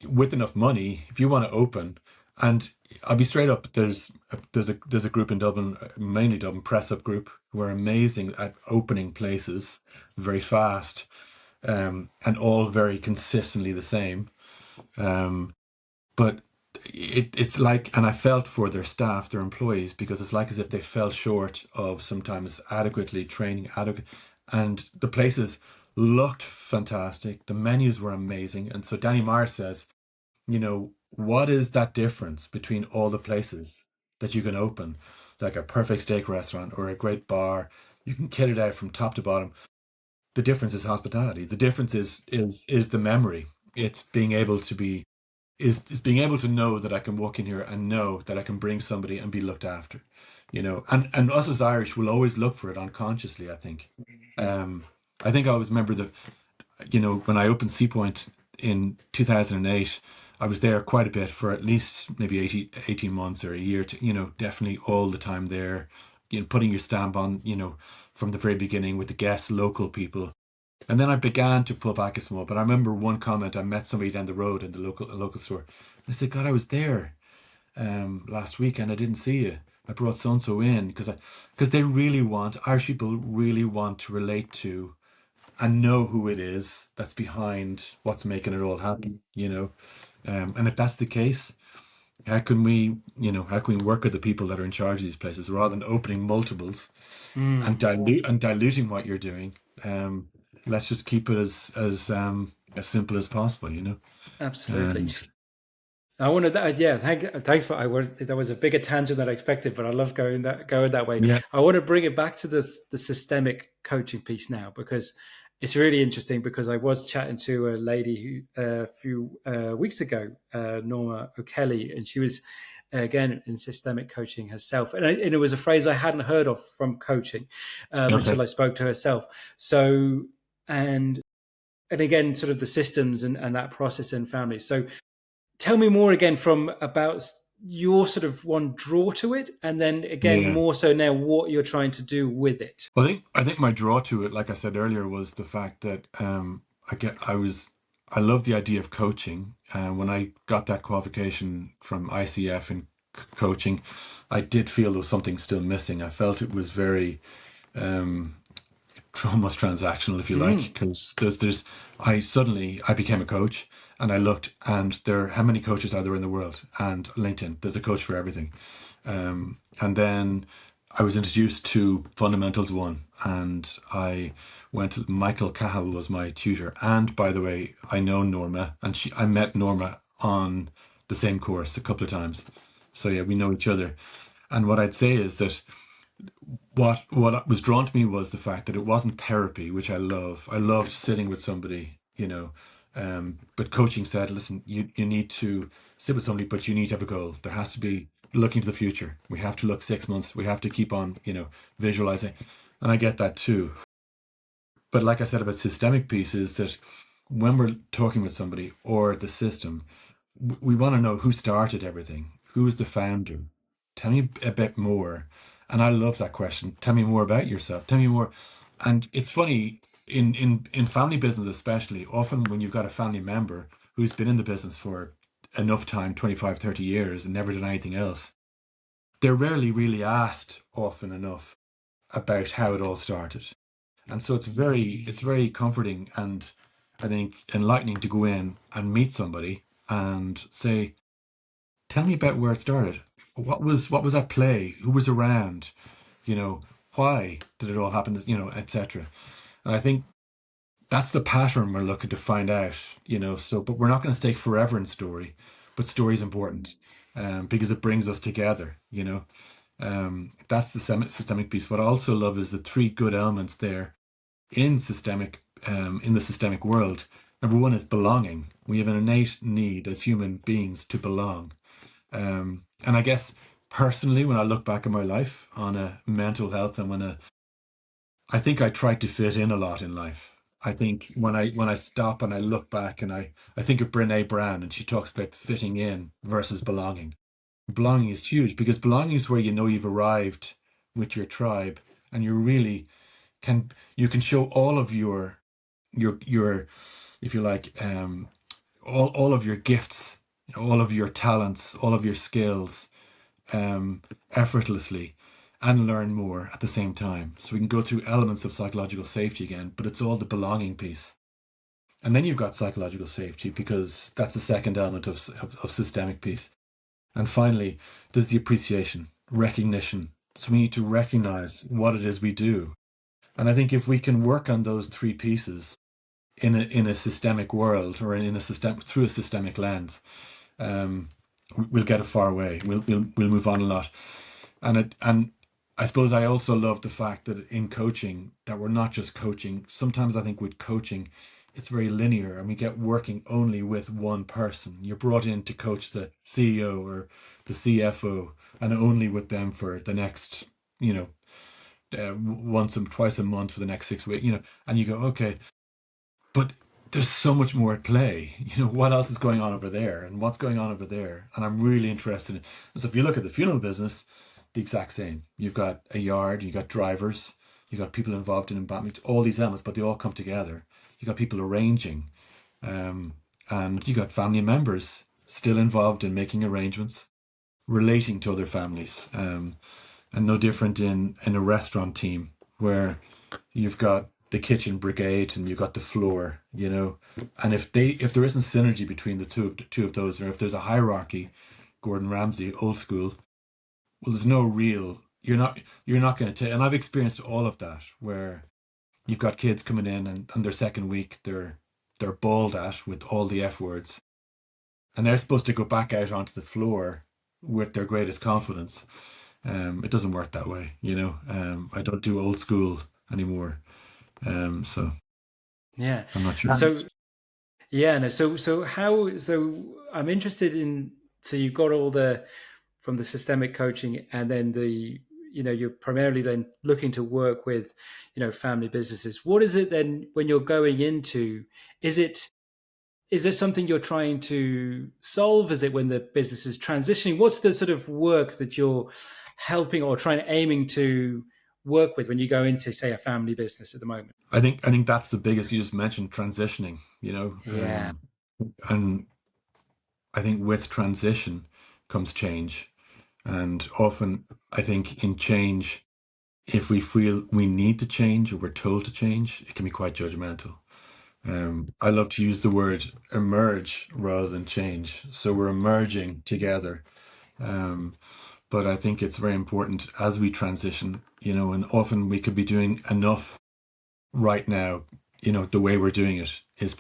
A: with enough money if you want to open. And I'll be straight up. There's a group in Dublin, mainly Dublin, Press Up Group, who are amazing at opening places very fast, and all very consistently the same. Um, but it's like, and I felt for their staff, their employees, because it's like as if they fell short of sometimes adequately training, adequate, and the places looked fantastic. The menus were amazing. And so Danny Meyer says, what is that difference between all the places that you can open, like a perfect steak restaurant or a great bar? You can kit it out from top to bottom. The difference is hospitality. The difference is the memory. It's being able to be is being able to know that I can walk in here and know that I can bring somebody and be looked after, and us as Irish will always look for it unconsciously, I think. I think I always remember when I opened Sea Point in 2008, I was there quite a bit for at least maybe 18 months or a year to, definitely all the time there, putting your stamp on, from the very beginning with the guests, local people. And then I began to pull back a small. But I remember one comment. I met somebody down the road in the local store. I said, "God, I was there last week and I didn't see you. I brought so and so in because they really want Irish people really want to relate to and know who it is that's behind what's making it all happen. And if that's the case, how can we work with the people that are in charge of these places rather than opening multiples and
B: Mm,
A: diluting what you're doing. Let's just keep it as simple as possible.
B: absolutely.
A: And
B: I wanted that. Yeah, thanks for. That was a bigger tangent than I expected, but I love going that way.
A: yeah,
B: I want to bring it back to the systemic coaching piece now, because it's really interesting. Because I was chatting to a lady who a few weeks ago, Norma O'Kelly, and she was again in systemic coaching herself, and it was a phrase I hadn't heard of from coaching
A: okay,
B: until I spoke to herself. So and and again, sort of the systems and that process in families. So tell me more again from about your sort of one draw to it, and then again
A: yeah.
B: more so now what you're trying to do with it.
A: Well, I think my draw to it, like I said earlier, was the fact that I love the idea of coaching. When I got that qualification from ICF in coaching, I did feel there was something still missing. I felt it was very um, almost transactional, if you like,
B: Mm.
A: because I became a coach and I looked and how many coaches are there in the world? And LinkedIn, there's a coach for everything. And then I was introduced to Fundamentals One, and I Michael Cahill was my tutor. And by the way, I know Norma, and I met Norma on the same course a couple of times. So yeah, we know each other. And what I'd say is that what was drawn to me was the fact that it wasn't therapy, which I love. I loved sitting with somebody, but coaching said, listen, you need to sit with somebody, but you need to have a goal. There has to be looking to the future. We have to look 6 months. We have to keep on, visualizing. And I get that too. But like I said about systemic pieces, that when we're talking with somebody or the system, we want to know who started everything, who's the founder. Tell me a bit more. And I love that question. Tell me more about yourself. Tell me more. And it's funny in family business, especially, often when you've got a family member who's been in the business for enough time, 25, 30 years, and never done anything else, they're rarely really asked often enough about how it all started. And so it's very comforting and I think enlightening to go in and meet somebody and say, tell me about where it started. What was at play? Who was around? You know, why did it all happen? Etc. And I think that's the pattern we're looking to find out. So but we're not going to stay forever in story, but story is important because it brings us together. That's the systemic piece. What I also love is the three good elements there in the systemic world. Number one is belonging. We have an innate need as human beings to belong. And I guess personally, when I look back at my life on a mental health and I think I tried to fit in a lot in life. I think when I stop and I look back and I think of Brene Brown and she talks about fitting in versus belonging. Belonging is huge because belonging is where you know you've arrived with your tribe and you can show all of your if you like all of your gifts, all of your talents, all of your skills effortlessly and learn more at the same time. So we can go through elements of psychological safety again, but it's all the belonging piece. And then you've got psychological safety because that's the second element of systemic piece. And finally, there's the appreciation, recognition. So we need to recognize what it is we do. And I think if we can work on those three pieces in a systemic world or in a system through a systemic lens, um, we'll get a far way. We'll move on a lot. And I suppose I also love the fact that in coaching that we're not just coaching. Sometimes I think with coaching, it's very linear, and we get working only with one person. You're brought in to coach the CEO or the CFO, and only with them for the next, you know, once and twice a month for the next 6 weeks. And you go, okay, but there's so much more at play. What else is going on over there and what's going on over there? And I'm really interested in. So if you look at the funeral business, the exact same. You've got a yard, you've got drivers, you've got people involved in embalming, all these elements, but they all come together. You've got people arranging, um, and you've got family members still involved in making arrangements, relating to other families. And no different in a restaurant team where you've got the kitchen brigade and you've got the floor, and if there isn't synergy between the two of those, or if there's a hierarchy, Gordon Ramsay, old school, well, there's no real. You're not going to take. And I've experienced all of that where you've got kids coming in and their second week they're bawled at with all the F words, and they're supposed to go back out onto the floor with their greatest confidence. It doesn't work that way. I don't do old school anymore. So
B: Yeah.
A: I'm not sure.
B: So yeah, no. So I'm interested in. So you've got all the from the systemic coaching, and then you're primarily then looking to work with family businesses. What is it then when you're going into? Is there something you're trying to solve? Is it when the business is transitioning? What's the sort of work that you're helping or aiming to work with when you go into, say, a family business at the moment?
A: I think that's the biggest. You just mentioned transitioning.
B: Yeah.
A: And I think with transition comes change, and often I think in change, if we feel we need to change or we're told to change, it can be quite judgmental. I love to use the word emerge rather than change. So we're emerging together. Um, but I think it's very important as we transition, and often we could be doing enough right now, the way we're doing it is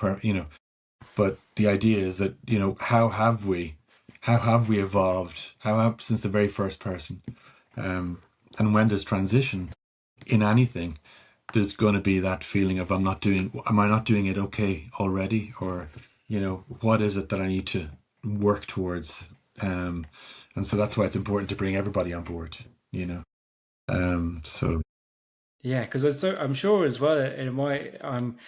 A: but the idea is that, how have we evolved? Since the very first person? And when there's transition in anything, there's going to be that feeling of am I not doing it okay already? Or, what is it that I need to work towards? And And so that's why it's important to bring everybody on board, you know. So
B: Yeah, because I'm sure as well. In my, I'm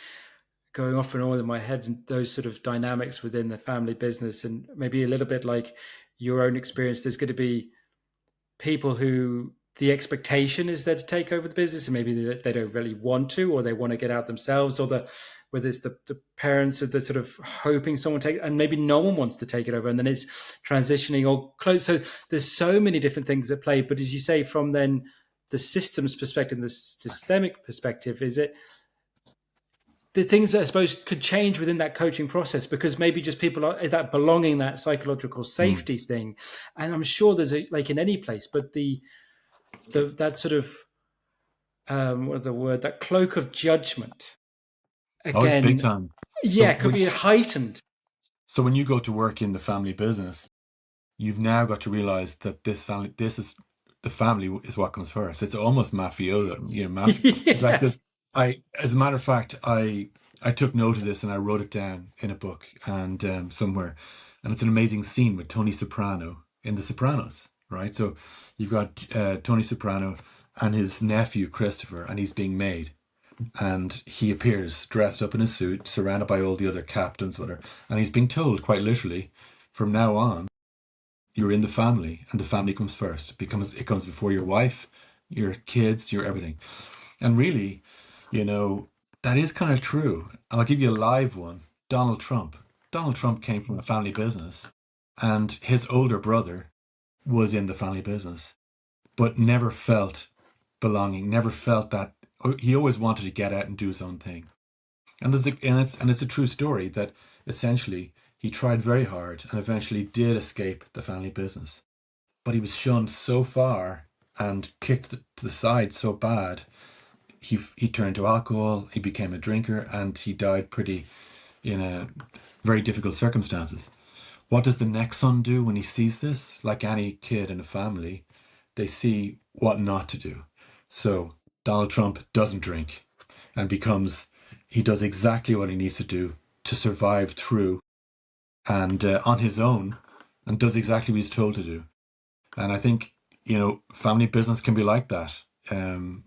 B: going off and all in my head, and those sort of dynamics within the family business, and maybe a little bit like your own experience. There's going to be people who the expectation is there to take over the business, and maybe they don't really want to, or they want to get out themselves, or whether it's the parents are the sort of hoping someone take, and maybe no one wants to take it over, and then it's transitioning or close. So there's so many different things at play. But as you say, from then the systems perspective, the systemic perspective, is it the things that I suppose could change within that coaching process, because maybe just people are that belonging, that psychological
A: mm.
B: safety thing. And I'm sure there's a, like in any place, but the that sort of what the word, that cloak of judgment
A: Oh, big
B: again,
A: time.
B: yeah, could be heightened.
A: So when you go to work in the family business, you've now got to realize that this is the family is what comes first. It's almost mafioso, you know, mafia. It's like
B: Yeah.
A: this. As a matter of fact, I took note of this and I wrote it down in a book and somewhere, and it's an amazing scene with Tony Soprano in The Sopranos, right? So you've got Tony Soprano and his nephew Christopher, and he's being made, and he appears dressed up in a suit, surrounded by all the other captains, whatever, and he's being told quite literally, from now on you're in the family and the family comes first. It comes before your wife, your kids, your everything. And really, you know, that is kind of true. And I'll give you a live one. Donald Trump. Donald Trump came from a family business, and his older brother was in the family business, but never felt belonging, never felt that. He always wanted to get out and do his own thing. And it's a true story that essentially he tried very hard and eventually did escape the family business, but he was shunned so far and kicked to the side so bad. He turned to alcohol. He became a drinker, and he died pretty in a very difficult circumstances. What does the next son do when he sees this? Like any kid in a family, they see what not to do. So Donald Trump doesn't drink and he does exactly what he needs to do to survive through and on his own, and does exactly what he's told to do. And I think, family business can be like that. And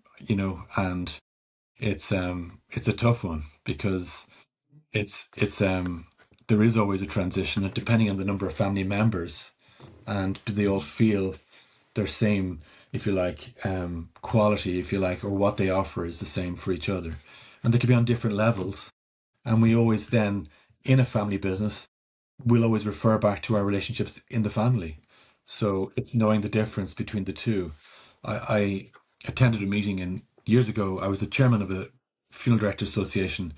A: it's a tough one because it's there is always a transition, and depending on the number of family members, and do they all feel their same, if you like, quality, if you like, or what they offer is the same for each other. And they can be on different levels. And we always then, in a family business, we'll always refer back to our relationships in the family. So it's knowing the difference between the two. I attended a meeting, and years ago, I was the chairman of a funeral director association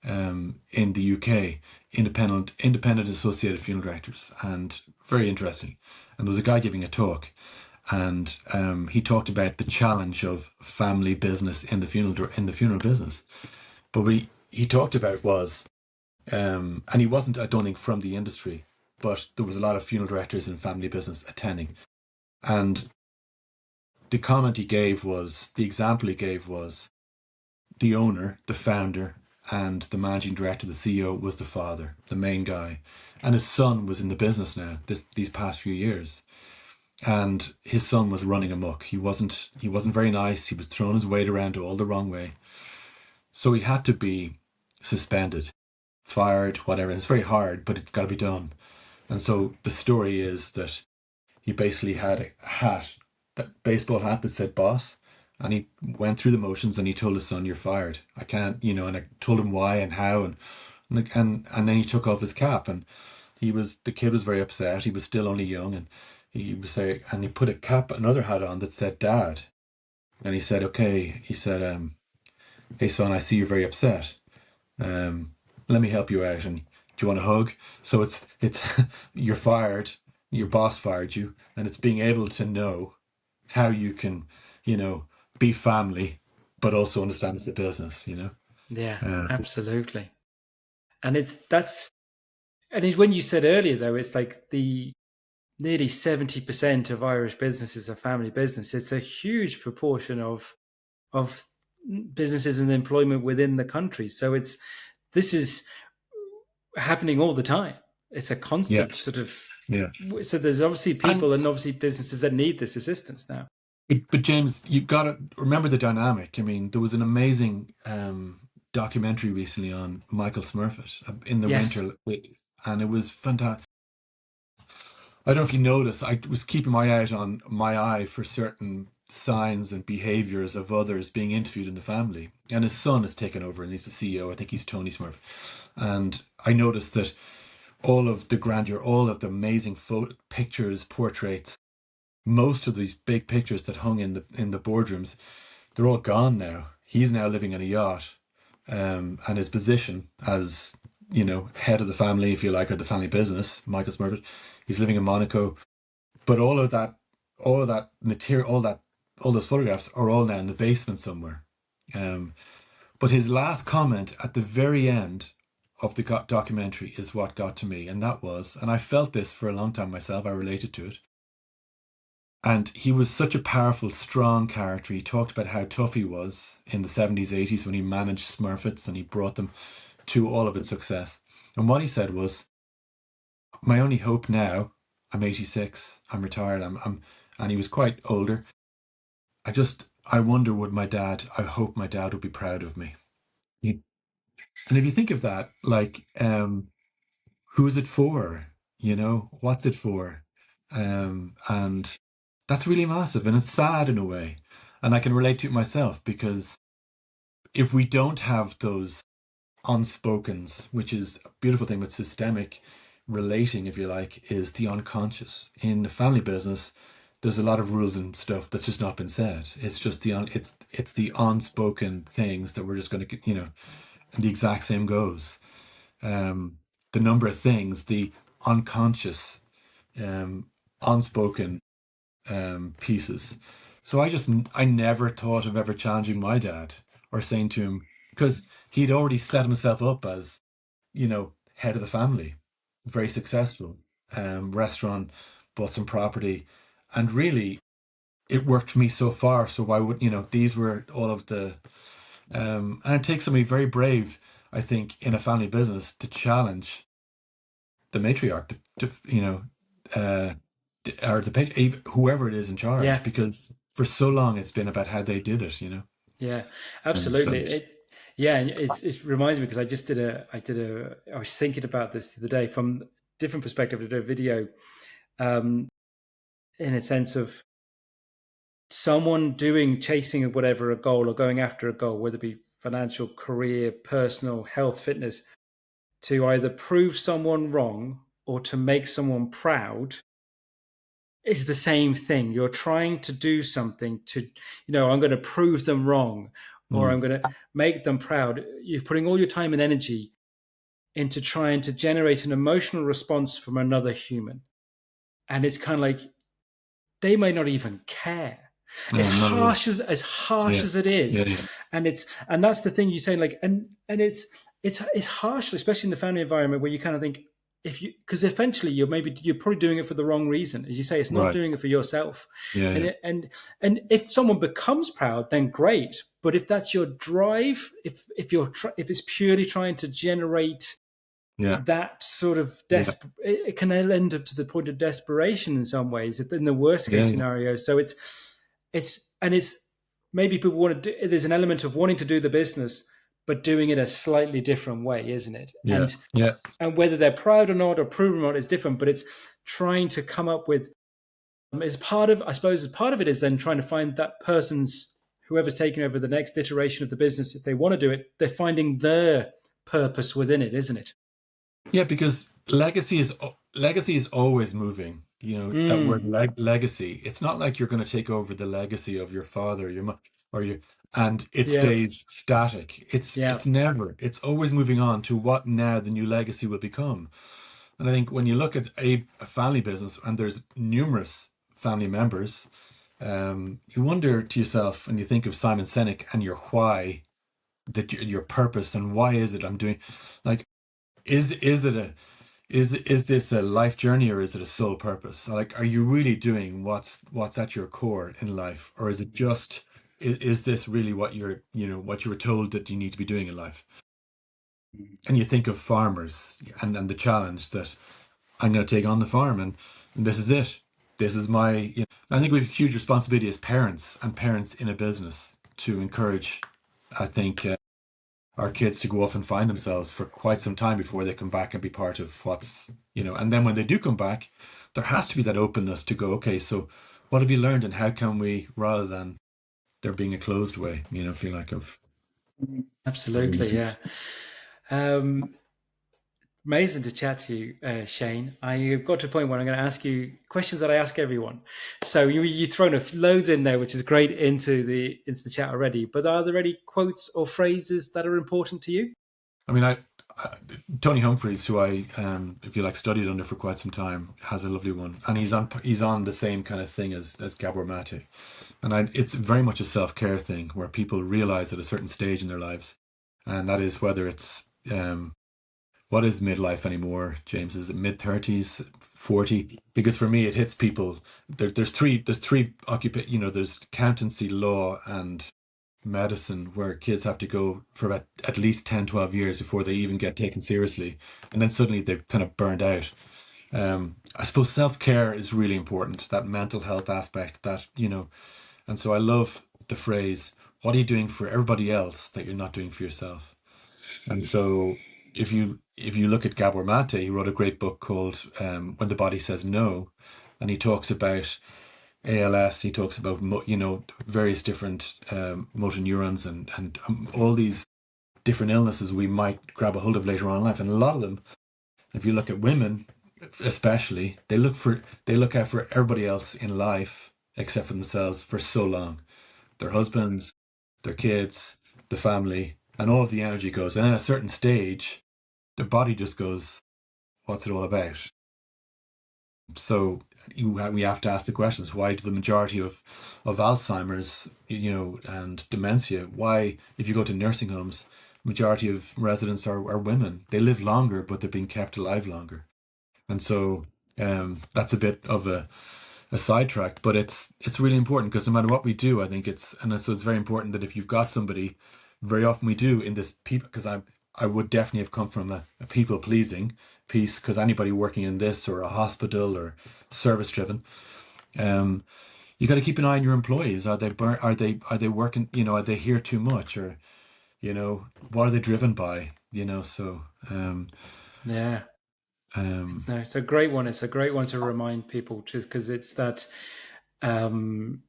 A: in the UK, independent associated funeral directors, and very interesting. And there was a guy giving a talk, and he talked about the challenge of family business in the funeral business. But what he talked about was, and he wasn't, I don't think, from the industry, but there was a lot of funeral directors in family business attending, and the example he gave was the owner, the founder, and the managing director, the CEO, was the father, the main guy, and his son was in the business now. These past few years, and his son was running amok. He wasn't very nice. He was throwing his weight around all the wrong way, so he had to be suspended, fired, whatever. It's very hard, but it's got to be done. And so the story is that he basically had a hat, that baseball hat that said boss, and he went through the motions and he told his son, "You're fired. I can't," and I told him why and how, and then he took off his cap, and the kid was very upset. He was still only young, and he put another hat on that said dad, and he said, "Okay," he said, "Hey son, I see you're very upset. Um, let me help you out. And do you want a hug?" So it's you're fired. Your boss fired you, and it's being able to know how you can, you know, be family, but also understand it's a business.
B: Yeah,
A: Uh,
B: absolutely. And it's when you said earlier though, it's like the nearly 70% of Irish businesses are family business. It's a huge proportion of businesses and employment within the country. So this is happening all the time. It's a
A: yeah,
B: constant sort of.
A: Yeah.
B: So there's obviously
A: And
B: people and obviously businesses that need this assistance now.
A: but James, you got to remember the dynamic. I mean, there was an amazing documentary recently on Michael Smurfit in the
B: Yes.
A: winter, and it was fantastic. I don't know if you noticed, I was keeping my eye out on my eye for certain signs and behaviors of others being interviewed in the family. And his son has taken over and he's the CEO. I think he's Tony Smurf. And I noticed that all of the grandeur, all of the amazing pictures, portraits, most of these big pictures that hung in the boardrooms, they're all gone now. He's now living in a yacht, and his position as head of the family, if you like, or the family business, Michael Smurfit, he's living in Monaco. But all of that material, all those photographs are all now in the basement somewhere. Um, but his last comment at the very end of the documentary is what got to me, and that was, and I felt this for a long time myself. I related to it. And he was such a powerful, strong character. He talked about how tough he was in the 70s, 80s when he managed Smurfits and he brought them to all of its success. And what he said was, my only hope now, I'm 86, I'm retired, and he was quite older. I wonder would my dad, I hope my dad would be proud of me. He, and if you think of that, like, who is it for? What's it for? And that's really massive and it's sad in a way. And I can relate to it myself because if we don't have those unspokens, which is a beautiful thing with systemic relating, if you like, is the unconscious. In the family business, there's a lot of rules and stuff that's just not been said. It's just it's the unspoken things that we're just going to, and the exact same goes. Um, the number of things, the unconscious, um, unspoken pieces. So I never thought of ever challenging my dad or saying to him, because he'd already set himself up as, head of the family, very successful, restaurant, bought some property. And really, it worked for me so far. So why would, these were all of and it takes somebody very brave, I think, in a family business to challenge the matriarch, uh, or whoever it is in charge,
B: Yeah.
A: because for so long it's been about how they did it.
B: Yeah.
A: And
B: Absolutely.
A: so,
B: Yeah, and it reminds me because I was thinking about this the other day from different perspective. I did a video um, in a sense of someone chasing whatever a goal or going after a goal, whether it be financial, career, personal, health, fitness, to either prove someone wrong or to make someone proud is the same thing. You're trying to do something to, I'm going to prove them wrong or I'm
A: mm,
B: going to make them proud. You're putting all your time and energy into trying to generate an emotional response from another human. And it's kind of like they may not even care. As
A: no, not at all.
B: harsh as harsh
A: Yeah,
B: as it
A: yeah,
B: is,
A: yeah,
B: and that's the thing you say, like, and it's harsh, especially in the family environment where you kind of think if you because eventually you're probably doing it for the wrong reason, as you say, it's not
A: right.
B: doing it for yourself,
A: Yeah,
B: and
A: yeah,
B: and if someone becomes proud, then great. But if that's your drive, if it's purely trying to generate
A: yeah,
B: that sort of
A: yeah,
B: it can end up to the point of desperation in some ways in the worst
A: yeah,
B: case
A: yeah,
B: scenario. So it's maybe people want to do, there's an element of wanting to do the business but doing it a slightly different way, isn't it?
A: yeah,
B: And
A: yeah,
B: whether they're proud or not or proven or not is different, but it's trying to come up with as part of, I suppose, as part of it is then trying to find that person's, whoever's taking over the next iteration of the business, if they want to do it, they're finding their purpose within it, isn't it?
A: yeah. Because legacy is always moving. That word
B: Mm,
A: legacy. It's not like you're going to take over the legacy of your father, your mother, or your, and it
B: yeah,
A: stays static.
B: yeah,
A: It's never. It's always moving on to what now the new legacy will become. And I think when you look at a family business and there's numerous family members, you wonder to yourself, and you think of Simon Sinek and your why, that your purpose, and why is it I'm doing, like, is it a is this a life journey or is it a soul purpose? Like, are you really doing what's at your core in life, or is it just is this really what what you were told that you need to be doing in life? And you think of farmers and the challenge that I'm going to take on the farm, and this is it. This is my. I think we have a huge responsibility as parents and parents in a business to encourage. I think our kids to go off and find themselves for quite some time before they come back and be part of and then when they do come back, there has to be that openness to go, okay, so what have you learned and how can we, rather than there being a closed way, feel like of
B: Absolutely, yeah. Um, Amazing to chat to you, Shane. I've got to a point where I'm going to ask you questions that I ask everyone. So you've thrown loads in there, which is great into the chat already. But are there any quotes or phrases that are important to you?
A: I mean, I Tony Humphreys, who I, if you like, studied under for quite some time, has a lovely one, and he's on the same kind of thing as Gabor Mate, and it's very much a self care thing where people realize at a certain stage in their lives, and that is whether it's what is midlife anymore, James? Is it mid 30s, 40? Because for me, it hits people. There's three there's accountancy, law, and medicine where kids have to go for about at least 10, 12 years before they even get taken seriously. And then suddenly they're kind of burned out. I suppose self-care is really important, that mental health aspect, and so I love the phrase, what are you doing for everybody else that you're not doing for yourself? And so if you look at Gabor Mate, he wrote a great book called When the Body Says No, and he talks about ALS. He talks about various different motor neurons and all these different illnesses we might grab a hold of later on in life. And a lot of them, if you look at women, especially, they look out for everybody else in life except for themselves for so long. Their husbands, their kids, the family, and all of the energy goes. And at a certain stage, their body just goes, "What's it all about?" So we have to ask the questions: why do the majority of Alzheimer's, and dementia? Why, if you go to nursing homes, majority of residents are women. They live longer, but they're being kept alive longer. And so that's a bit of a sidetrack, but it's really important because no matter what we do, I think it's very important that if you've got somebody, very often we do in this people, because I would definitely have come from a people pleasing piece, because anybody working in this or a hospital or service driven, um, you got to keep an eye on your employees. Are they working? Are they here too much, or what are they driven by? So
B: Yeah,
A: um,
B: it's a great one. It's a great one to remind people, just because it's um,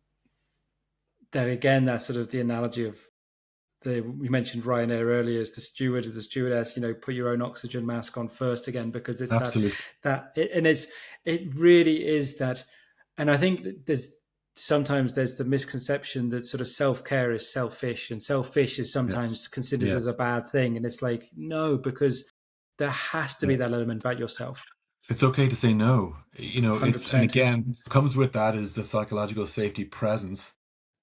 B: that again, that sort of the analogy of we mentioned Ryanair earlier as the steward or the stewardess, put your own oxygen mask on first again, because it's
A: absolutely,
B: and it really is that. And I think that there's the misconception that sort of self-care is selfish, and selfish is
A: yes,
B: sometimes considered as a
A: yes.
B: bad thing. And it's like, no, because there has to be that element about yourself.
A: It's okay to say no. And
B: 100%.
A: again, comes with that is the psychological safety presence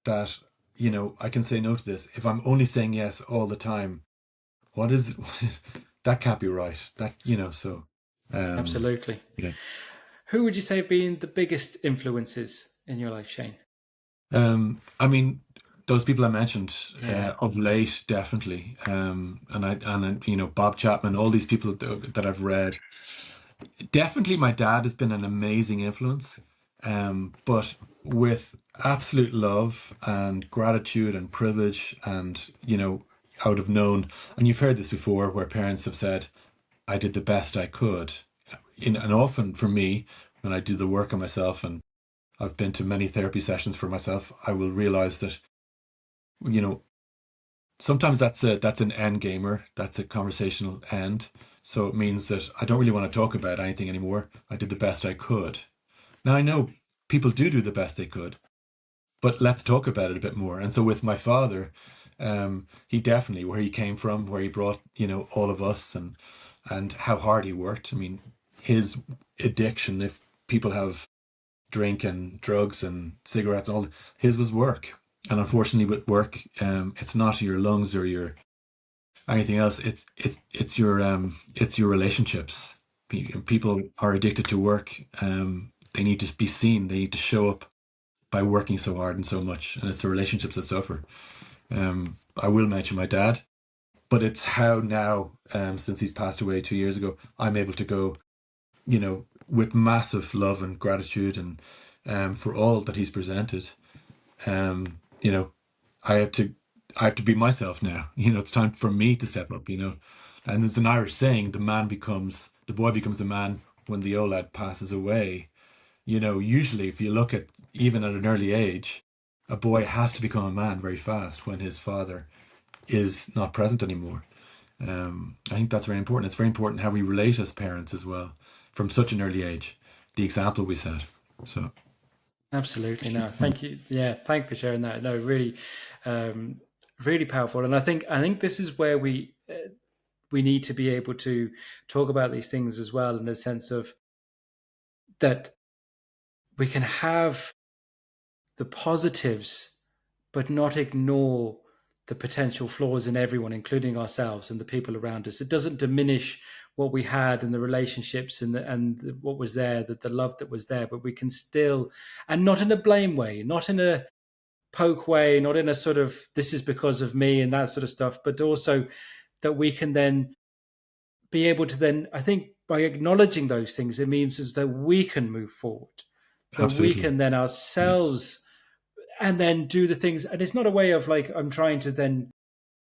A: that, I can say no to this. If I'm only saying yes all the time, what is it? That can't be right. Um,
B: Absolutely.
A: yeah.
B: Who would you say have been the biggest influences in your life, Shane?
A: I mean, those people I mentioned
B: Yeah.
A: of late, definitely. Bob Chapman, all these people that I've read. Definitely, my dad has been an amazing influence, but with absolute love and gratitude and privilege, and I would have known, and you've heard this before, where parents have said, "I did the best I could," and often for me, when I do the work on myself, and I've been to many therapy sessions for myself, I will realize that you know sometimes that's an end gamer, that's a conversational end. So it means that I don't really want to talk about anything anymore. I did the best I could. Now I know people do the best they could, but let's talk about it a bit more. And so with my father, he definitely, where he came from, where he brought, all of us, and how hard he worked. I mean, his addiction, if people have drink and drugs and cigarettes, all his was work. And unfortunately, with work, it's not your lungs or your anything else. It's your relationships. People are addicted to work. They need to be seen. They need to show up by working so hard and so much, and it's the relationships that suffer. I will mention my dad, but it's how now, since he's passed away 2 years ago, I'm able to go. with massive love and gratitude, and for all that he's presented. You know, I have to I have to be myself now. It's time for me to step up. And there's an Irish saying: the boy becomes a man when the old lad passes away. Usually if you look at even at an early age, a boy has to become a man very fast when his father is not present anymore. I think that's very important. It's very important how we relate as parents as well from such an early age, the example we set. So,
B: Absolutely. No, thank you. Yeah, thank you for sharing that. No, really, um, really powerful. And I think this is where we need to be able to talk about these things as well, in the sense of that we can have the positives, but not ignore the potential flaws in everyone, including ourselves and the people around us. It doesn't diminish what we had and the relationships and what was there, the love that was there, but we can still, and not in a blame way, not in a poke way, not in a sort of this is because of me and that sort of stuff, but also that we can then be able to then, I think by acknowledging those things, it means as though we can move forward, that we
A: absolutely.
B: can then
A: Yes.
B: ourselves and then do the things. And it's not a way of like, I'm trying to then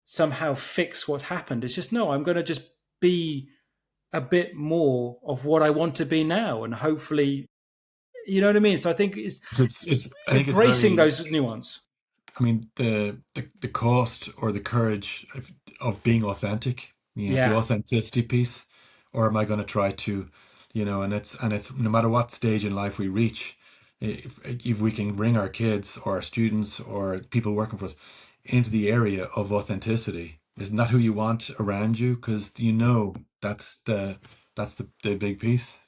B: somehow fix what happened. It's just, no, I'm going to just be a bit more of what I want to be now. And hopefully, you know what I mean? So I think it's
A: I think it's
B: embracing
A: very,
B: those nuance.
A: I mean, the cost or the courage of being authentic, the
B: Yeah,
A: authenticity piece, or am I going to try to, and it's no matter what stage in life we reach, if we can bring our kids or our students or people working for us into the area of authenticity, isn't that who you want around you? Because that's the big piece.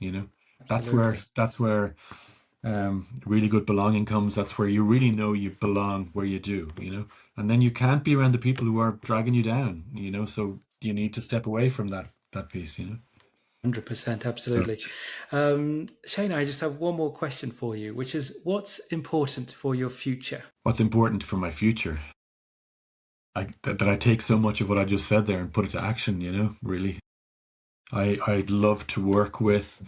B: absolutely.
A: That's where really good belonging comes. That's where you really know you belong where you do. And then you can't be around the people who are dragging you down. So you need to step away from that piece.
B: 100%,
A: So
B: absolutely. Shane, I just have one more question for you, which is what's important for your future?
A: what's important for my future? That I take so much of what I just said there and put it to action, really. I'd love to work with,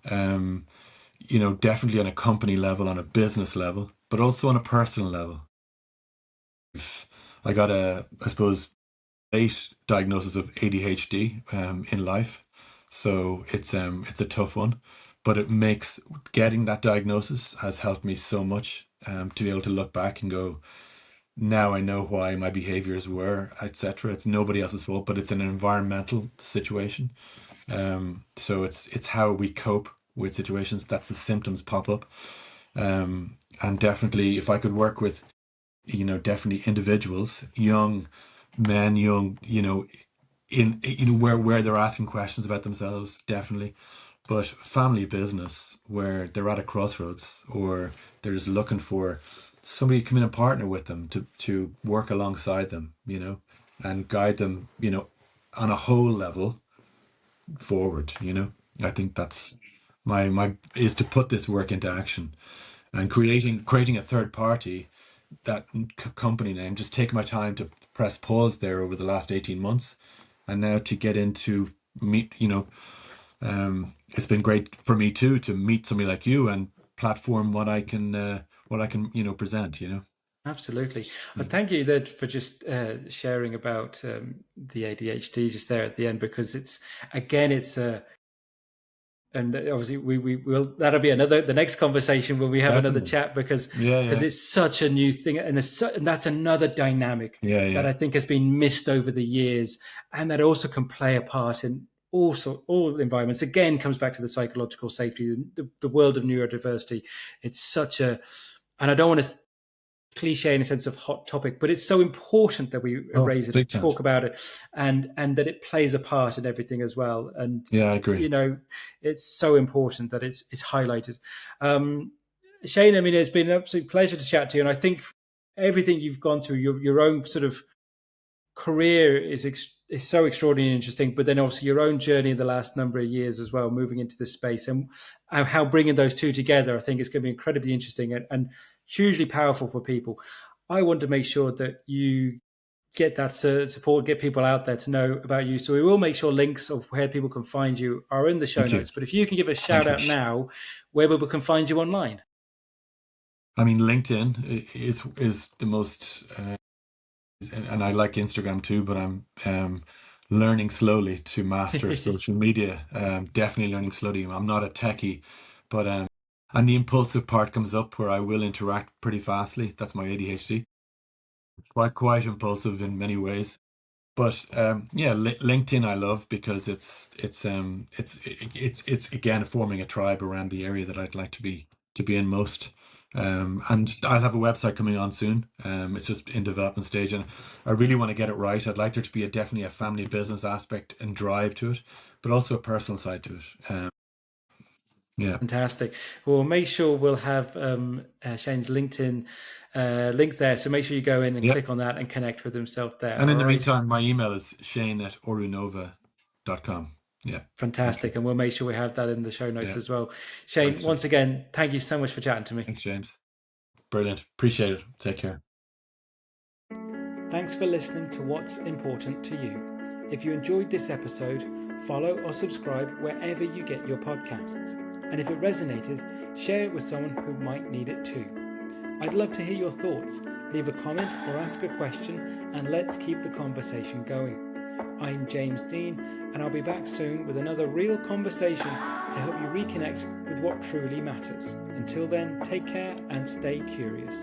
A: um, definitely on a company level, on a business level, but also on a personal level. If I got I suppose, late diagnosis of ADHD in life, so it's a tough one, but it makes getting that diagnosis has helped me so much to be able to look back and go, now I know why my behaviors were, etc. It's nobody else's fault, but it's an environmental situation. So it's how we cope with situations. That's the symptoms pop up. And definitely, if I could work with, definitely individuals, young men, young, in where they're asking questions about themselves, definitely. But family business where they're at a crossroads or they're just looking for somebody to come in and partner with them to work alongside them, and guide them, on a whole level forward. I think that's my is to put this work into action and creating a third party, that company name, just taking my time to press pause there over the last 18 months, and now to get into meet. It's been great for me too to meet somebody like you and platform what I can present.
B: Absolutely.
A: Yeah.
B: Thank you that for just sharing about the ADHD just there at the end, because it's again, it's a and obviously we will that'll be another the next conversation when we have another
A: Definitely.
B: chat,
A: Yeah,
B: because
A: yeah.
B: it's such a new thing, and and that's another dynamic
A: Yeah,
B: that
A: yeah.
B: I think has been missed over the years, and that also can play a part in all environments. Again, comes back to the psychological safety, the world of neurodiversity. It's such a, and I don't want to cliche in a sense of hot topic, but it's so important that we
A: Oh,
B: raise it
A: big
B: and
A: time.
B: talk about it, and that it plays a part in everything as well. And
A: Yeah, I agree.
B: it's so important that it's highlighted. Um, Shane, I mean, it's been an absolute pleasure to chat to you, and I think everything you've gone through, your own sort of career is so extraordinarily interesting, but then obviously your own journey in the last number of years as well, moving into this space, and how bringing those two together, I think is going to be incredibly interesting and hugely powerful for people. I want to make sure that you get that support, get people out there to know about you. So we will make sure links of where people can find you are in the show
A: Thank you.
B: notes. But if you can give a
A: Thank
B: shout
A: you.
B: out now where people can find you online.
A: I mean, LinkedIn is the most, and I like Instagram too, but I'm learning slowly to master social media. Definitely learning slowly. I'm not a techie, but and the impulsive part comes up where I will interact pretty fastly. That's my ADHD. Quite impulsive in many ways. But yeah, LinkedIn I love because it's again forming a tribe around the area that I'd like to be in most. And I'll have a website coming on soon. It's just in development stage, and I really want to get it right. I'd like there to be definitely a family business aspect and drive to it, but also a personal side to it. Yeah,
B: Fantastic. Well, make sure we'll have Shane's LinkedIn link there. So make sure you go in and
A: yeah.
B: click on that and connect with himself there.
A: And in
B: All
A: the
B: right.
A: meantime, my email is shane@orunova.com. Yeah, thank you.
B: Fantastic. And we'll make sure we have that in the show notes
A: Yeah,
B: as well.
A: great
B: Shane,
A: stuff.
B: once again, thank you so much for chatting to me.
A: Thanks, James. Brilliant. Appreciate it. Take care.
B: Thanks for listening to What's Important to You. If you enjoyed this episode, follow or subscribe wherever you get your podcasts. And if it resonated, share it with someone who might need it too. I'd love to hear your thoughts. Leave a comment or ask a question, and let's keep the conversation going. I'm James Dean, and I'll be back soon with another real conversation to help you reconnect with what truly matters. Until then, take care and stay curious.